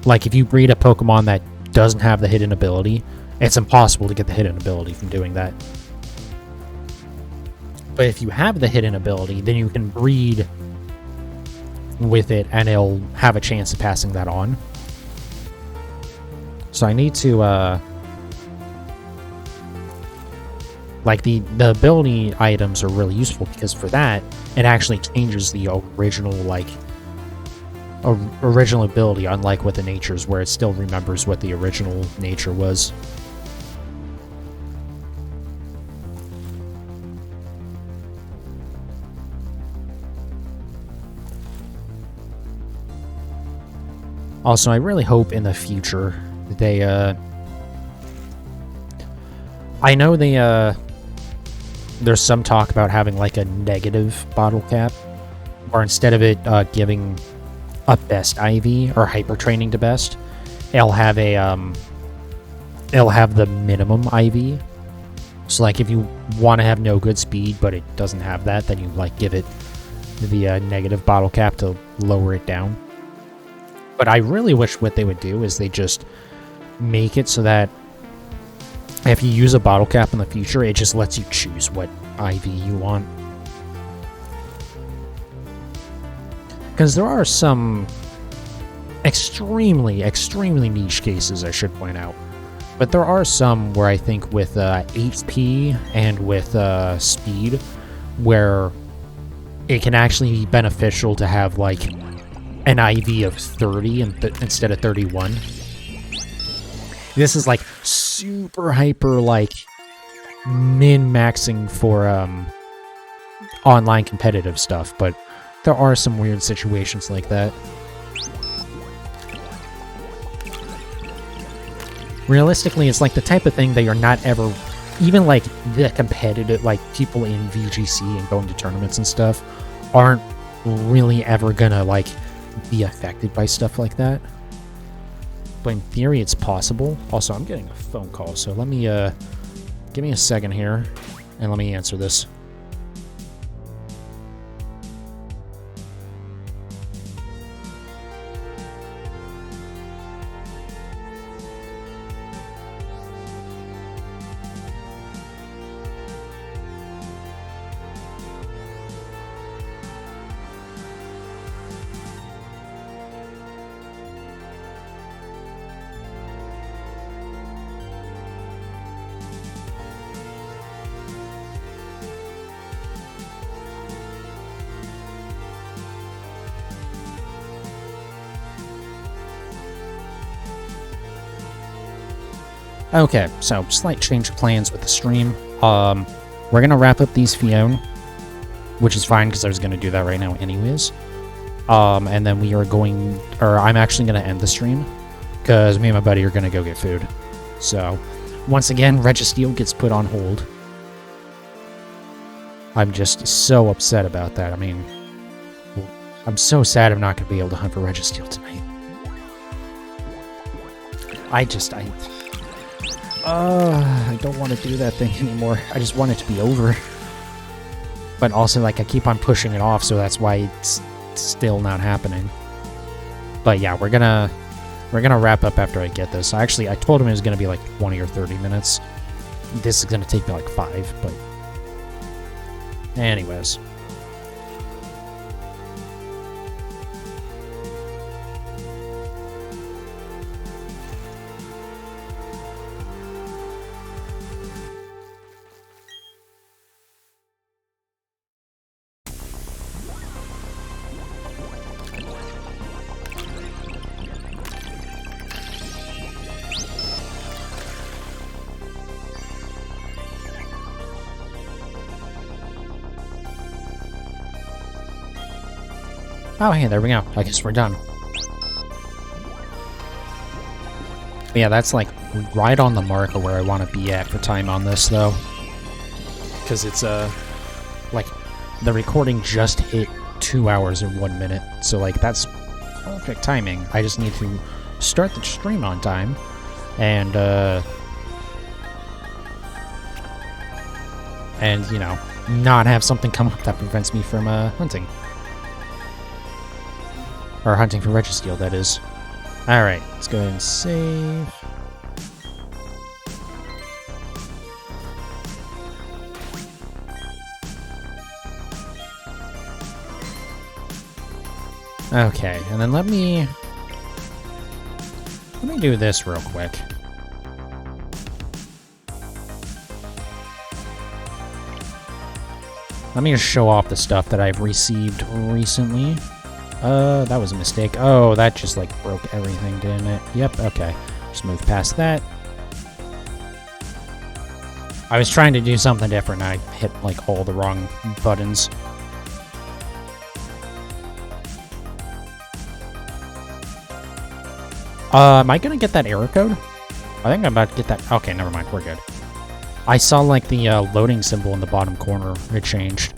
like, if you breed a Pokemon that doesn't have the hidden ability, it's impossible to get the hidden ability from doing that. But if you have the hidden ability, then you can breed with it, and it'll have a chance of passing that on. So I need to, like, the ability items are really useful, because for that, it actually changes the original, like, original ability, unlike with the natures, where it still remembers what the original nature was. Also, I really hope in the future they, I know they, there's some talk about having, like, a negative bottle cap, or instead of it giving a best IV or hyper training to best, it'll have a it'll have the minimum IV. So, like, if you want to have no good speed but it doesn't have that, then you, like, give it the negative bottle cap to lower it down. But I really wish what they would do is they just make it so that if you use a bottle cap in the future, it just lets you choose what IV you want. Because there are some extremely, extremely niche cases, I should point out. But there are some where I think with HP and with speed, where it can actually be beneficial to have, like, an IV of 30 instead of 31. This is, like, super hyper, like, min-maxing for online competitive stuff, but there are some weird situations like that. Realistically, it's like the type of thing that you're not ever, even, like, the competitive, like, people in VGC and going to tournaments and stuff aren't really ever gonna, like, be affected by stuff like that. But in theory, it's possible. Also, I'm getting a phone call, so let me, give me a second here, and let me answer this. Okay, so slight change of plans with the stream. We're gonna wrap up these Phione, which is fine because I was gonna do that right now anyways. And then we are going, or I'm actually gonna end the stream because me and my buddy are gonna go get food. So, once again, Registeel gets put on hold. I'm just so upset about that. I mean, I'm so sad I'm not gonna be able to hunt for Registeel tonight. I don't want to do that thing anymore. I just want it to be over. But also, like, I keep on pushing it off, so that's why it's still not happening. But yeah, we're gonna wrap up after I get this. I told him it was gonna be like 20 or 30 minutes. This is gonna take me like 5, but anyways. Oh, hey, there we go. I guess we're done. But yeah, that's like right on the mark of where I want to be at for time on this, though. Because it's, like, the recording just hit 2 hours and 1 minute. So, like, that's perfect timing. I just need to start the stream on time and, you know, not have something come up that prevents me from, hunting. Or hunting for Registeel, that is. Alright, let's go ahead and save. Okay, and then let me do this real quick. Let me just show off the stuff that I've received recently. That was a mistake. Oh, that just, like, broke everything, didn't it? Yep, okay. Just move past that. I was trying to do something different, and I hit, like, all the wrong buttons. Am I gonna get that error code? I think I'm about to get that. Okay, never mind. We're good. I saw, like, the loading symbol in the bottom corner. It changed.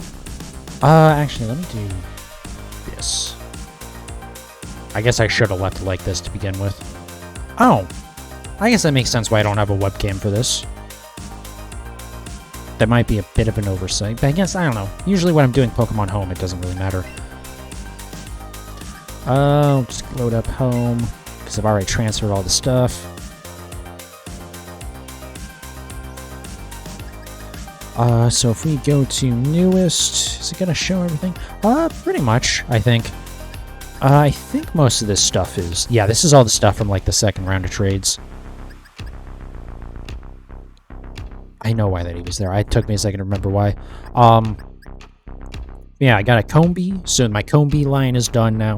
Actually, let me do this. I guess I should have left it like this to begin with. Oh. I guess that makes sense why I don't have a webcam for this. That might be a bit of an oversight, but I guess, I don't know. Usually when I'm doing Pokemon Home, it doesn't really matter. Just load up Home, because I've already transferred all the stuff. So if we go to newest, is it gonna show everything? Pretty much, I think. I think most of this stuff is... Yeah, this is all the stuff from, like, the second round of trades. I know why that he was there. It took me a second to remember why. Yeah, I got a Combi, so my Combi line is done now.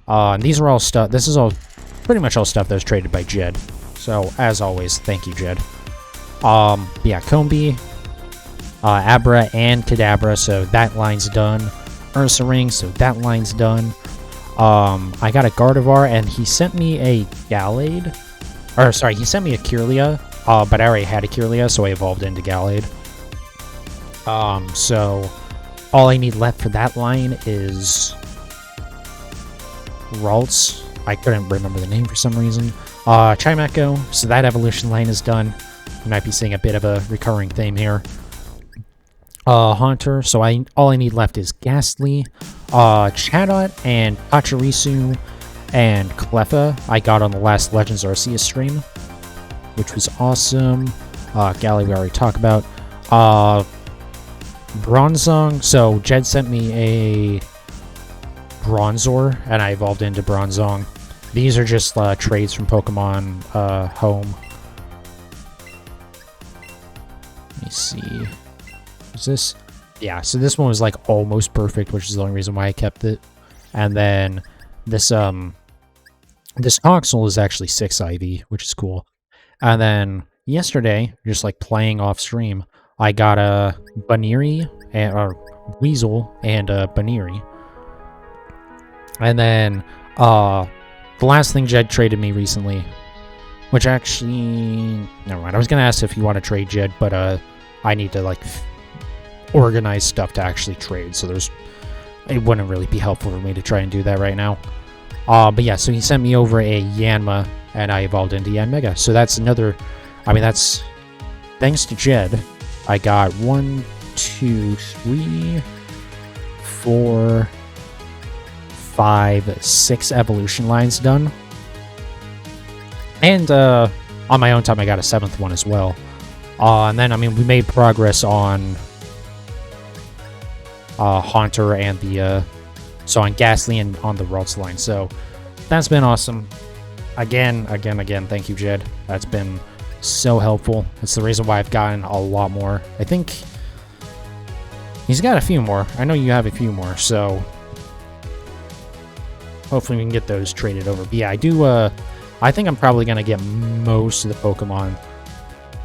And these are all stuff... This is all... Pretty much all stuff that was traded by Jed. So, as always, thank you, Jed. Yeah, Combi, Abra, and Kadabra, so that line's done. Ursaring, so that line's done. I got a Gardevoir, and he sent me a Gallade. Or, sorry, he sent me a Kirlia, but I already had a Kirlia, so I evolved into Gallade. So, all I need left for that line is... Ralts. I couldn't remember the name for some reason. Chimecho, so that evolution line is done. You might be seeing a bit of a recurring theme here. Haunter, so all I need left is Ghastly, Chatot, and Pachirisu, and Cleffa I got on the last Legends Arceus stream, which was awesome. Galley we already talked about. Bronzong, so Jed sent me a Bronzor, and I evolved into Bronzong. These are just trades from Pokemon Home. Let me see. Is this? Yeah, so this one was like almost perfect, which is the only reason why I kept it. And then this this Toxel is actually 6 IV, which is cool. And then yesterday, just like playing off stream, I got a Baniri or Weasel and a Baniri. And then the last thing Jed traded me recently, which actually, never mind. I was gonna ask if you want to trade Jed, but I need to like organize stuff to actually trade, so it wouldn't really be helpful for me to try and do that right now. But yeah, so he sent me over a Yanma, and I evolved into Yanmega. So that's another, I mean, that's thanks to Jed. I got 1, 2, 3, 4, 5, 6 evolution lines done. And on my own time, I got a 7th one as well. And then, I mean, we made progress on Haunter and the so on Ghastly and on the Ralts line. So that's been awesome. Again, thank you, Jed. That's been so helpful. It's the reason why I've gotten a lot more. I think he's got a few more. I know you have a few more, so hopefully we can get those traded over. But yeah, I think I'm probably gonna get most of the Pokemon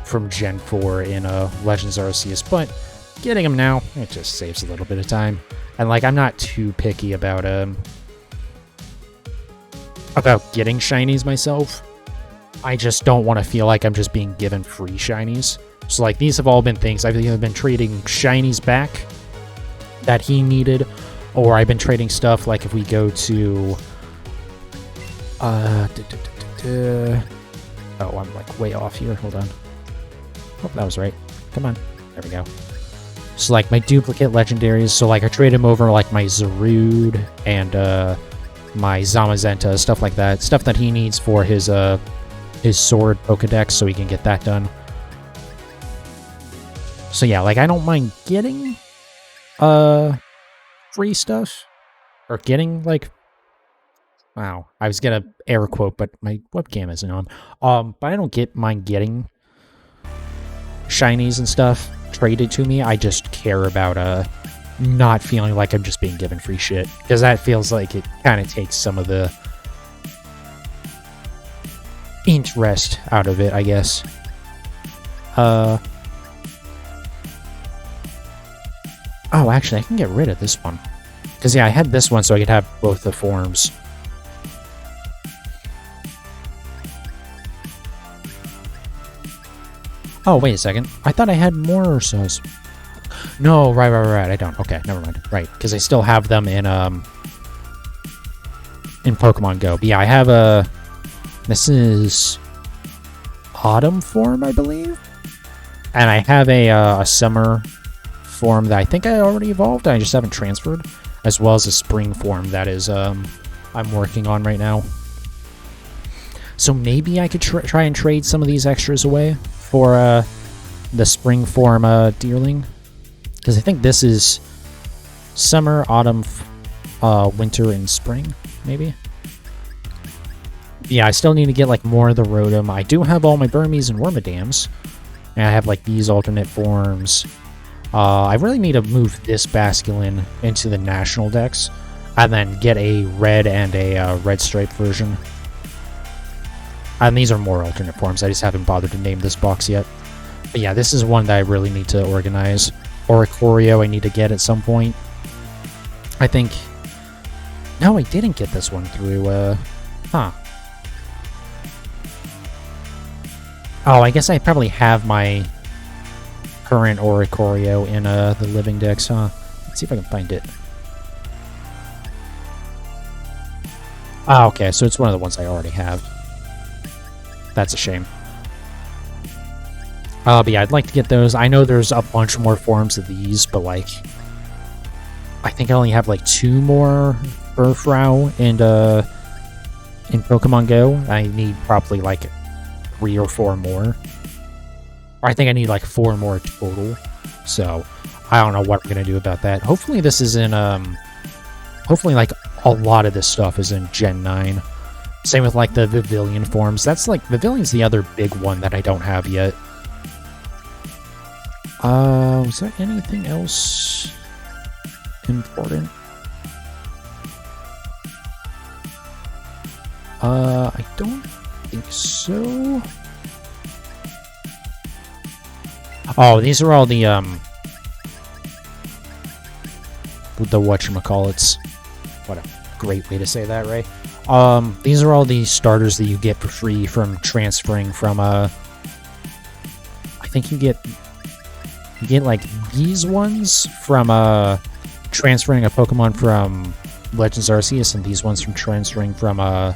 from Gen 4 in Legends Arceus, but getting them now, it just saves a little bit of time. And, like, I'm not too picky about getting shinies myself. I just don't want to feel like I'm just being given free shinies. So, like, these have all been things I've either been trading shinies back that he needed, or I've been trading stuff, like, if we go to... Oh, I'm, like, way off here. Hold on. Oh, that was right. Come on. There we go. So, like, my duplicate legendaries. So, like, I trade him over, like, my Zarude and, my Zamazenta, stuff like that. Stuff that he needs for his sword Pokedex, so he can get that done. So, yeah, like, I don't mind getting, free stuff. Or getting, like... Wow, I was gonna air quote, but my webcam isn't on. But I don't mind getting shinies and stuff traded to me. I just care about not feeling like I'm just being given free shit, because that feels like it kind of takes some of the interest out of it, I guess. Oh, actually, I can get rid of this one, because yeah, I had this one so I could have both the forms. Oh, wait a second. I thought I had more Ursos. No, right, I don't. Okay, never mind. Right, because I still have them in Pokemon Go. But yeah, I have this is Autumn form, I believe? And I have a Summer form that I think I already evolved, I just haven't transferred. As well as a Spring form that is, I'm working on right now. So maybe I could try and trade some of these extras away for the Spring form Deerling. Because I think this is Summer, Autumn, Winter, and Spring, maybe? Yeah, I still need to get, like, more of the Rotom. I do have all my Burmese and Wormadams. And I have, like, these alternate forms. I really need to move this Basculin into the National Dex. And then get a red and a red stripe version. And these are more alternate forms. I just haven't bothered to name this box yet. But yeah, this is one that I really need to organize. Oricorio I need to get at some point. I think... No, I didn't get this one through, Huh. Oh, I guess I probably have my current Oricorio in, the Living Dex, huh? Let's see if I can find it. Oh, okay, so it's one of the ones I already have. That's a shame. But yeah, I'd like to get those. I know there's a bunch more forms of these, but, like... I think I only have, like, 2 more Burfrau in Pokemon Go. I need probably, like, 3 or 4 more. Or I think I need, like, 4 more total. So, I don't know what we're gonna do about that. Hopefully this is in, hopefully, like, a lot of this stuff is in Gen 9. Same with, like, the Vivillon forms. That's, like, Vivillion's the other big one that I don't have yet. Was there anything else important? I don't think so. Oh, these are all the whatchamacallits. What a great way to say that, right? These are all the starters that you get for free from transferring from, I think you get like these ones from, transferring a Pokemon from Legends Arceus, and these ones from transferring from, the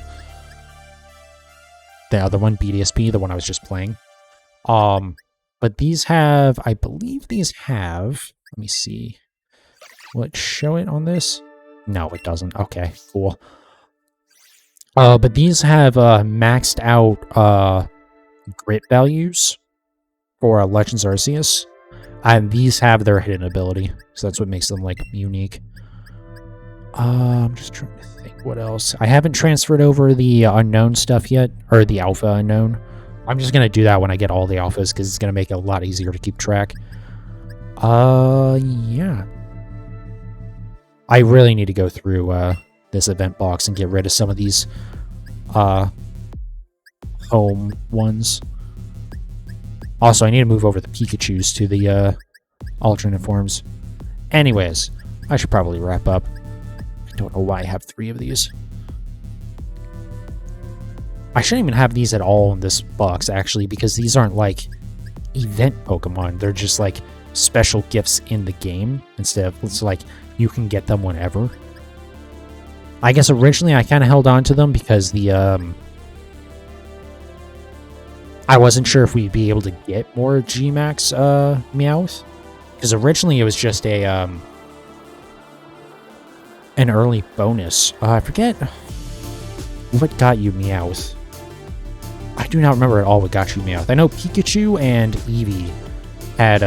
other one, BDSP, the one I was just playing. But these have, I believe these have, let me see. Will it show it on this? No, it doesn't. Okay, cool. But these have, maxed out, grit values for Legends Arceus. And these have their hidden ability, so that's what makes them, like, unique. I'm just trying to think what else. I haven't transferred over the unknown stuff yet, or the alpha unknown. I'm just gonna do that when I get all the alphas, because it's gonna make it a lot easier to keep track. Yeah. I really need to go through, this event box and get rid of some of these, home ones. Also, I need to move over the Pikachus to the alternate forms. Anyways, I should probably wrap up. I don't know why I have 3 of these. I shouldn't even have these at all in this box, actually, because these aren't, like, event Pokemon. They're just, like, special gifts in the game, instead of, it's like, you can get them whenever. I guess originally I kind of held on to them because the, I wasn't sure if we'd be able to get more G-Max, Meowth. Because originally it was just a, an early bonus. I forget what got you Meowth. I do not remember at all what got you Meowth. I know Pikachu and Eevee had,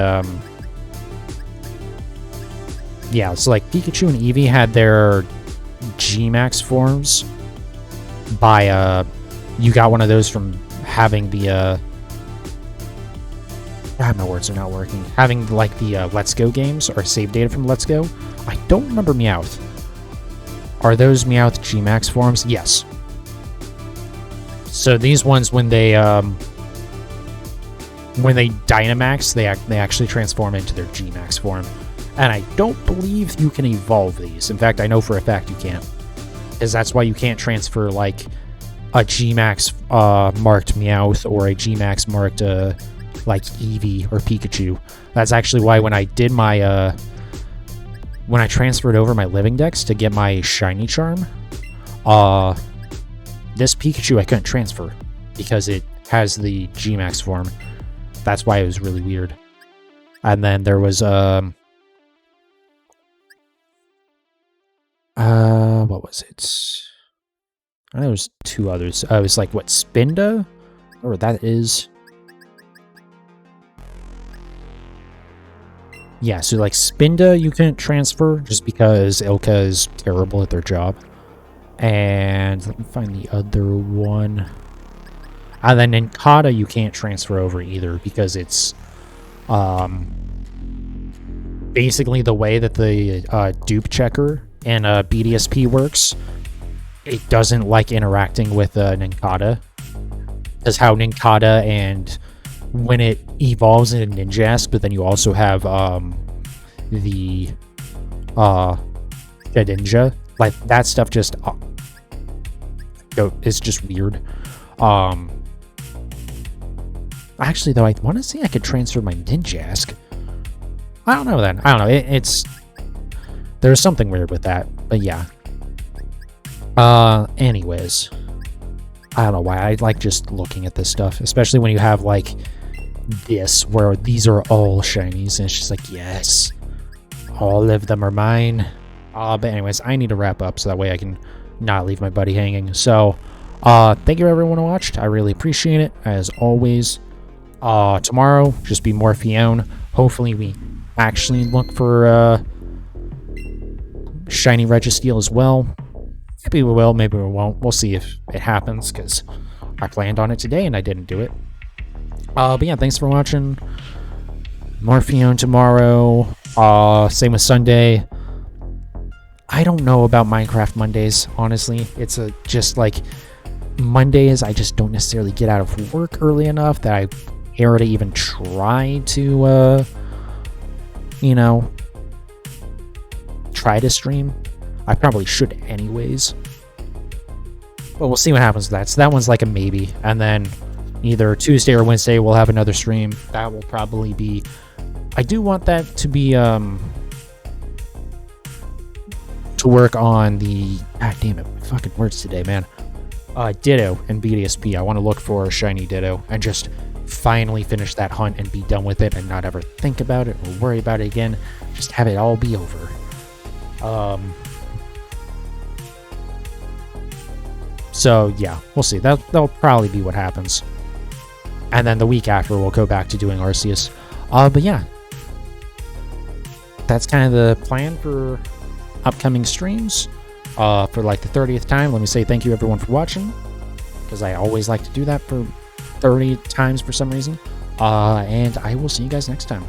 yeah, so like Pikachu and Eevee had their G-Max forms by, you got one of those from having the, my words are not working. Having, like, the, Let's Go games, or save data from Let's Go. I don't remember Meowth. Are those Meowth G-Max forms? Yes. So these ones, when they Dynamax, they actually transform into their G-Max form. And I don't believe you can evolve these. In fact, I know for a fact you can't. Because that's why you can't transfer, like, a G-Max marked Meowth or a G-Max marked, like, Eevee or Pikachu. That's actually why when I did my, when I transferred over my Living Dex to get my Shiny Charm, this Pikachu I couldn't transfer because it has the G-Max form. That's why it was really weird. And then there was, what was it? I know there's 2 others. It was like, what, Spinda? Or that is... Yeah, so like Spinda you couldn't transfer just because Ilka is terrible at their job. And let me find the other one. And then Nincada you can't transfer over either because it's basically the way that the dupe checker in BDSP works. It doesn't like interacting with Nincada. Because how Nincada and when it evolves into Ninjask, but then you also have the Shedinja, like that stuff just it's just weird. Actually, though, I want to say I could transfer my Ninjask. I don't know then. I don't know. It's there's something weird with that, but yeah. Anyways, I don't know why I like just looking at this stuff, especially when you have like this, where these are all shinies, and it's just like, yes, all of them are mine. But anyways, I need to wrap up so that way I can not leave my buddy hanging. So, thank you everyone who watched. I really appreciate it, as always. Tomorrow, just be more Phione. Hopefully we actually look for, shiny Registeel as well. Maybe we will, maybe we won't. We'll see if it happens, because I planned on it today and I didn't do it. But yeah, thanks for watching. More Phione tomorrow. Same with Sunday. I don't know about Minecraft Mondays, honestly. It's just like Mondays, I just don't necessarily get out of work early enough that I care to even try to, you know, try to stream. I probably should anyways. But we'll see what happens with that. So that one's like a maybe. And then either Tuesday or Wednesday we'll have another stream. That will probably be... I do want that to be, to work on the... God damn it, fucking words today, man. Ditto and BDSP. I want to look for a shiny Ditto and just finally finish that hunt and be done with it and not ever think about it or worry about it again. Just have it all be over. So yeah, we'll see. That'll probably be what happens. And then the week after we'll go back to doing Arceus. But yeah, that's kind of the plan for upcoming streams. For like the 30th time, let me say thank you everyone for watching, because I always like to do that for 30 times for some reason. And I will see you guys next time.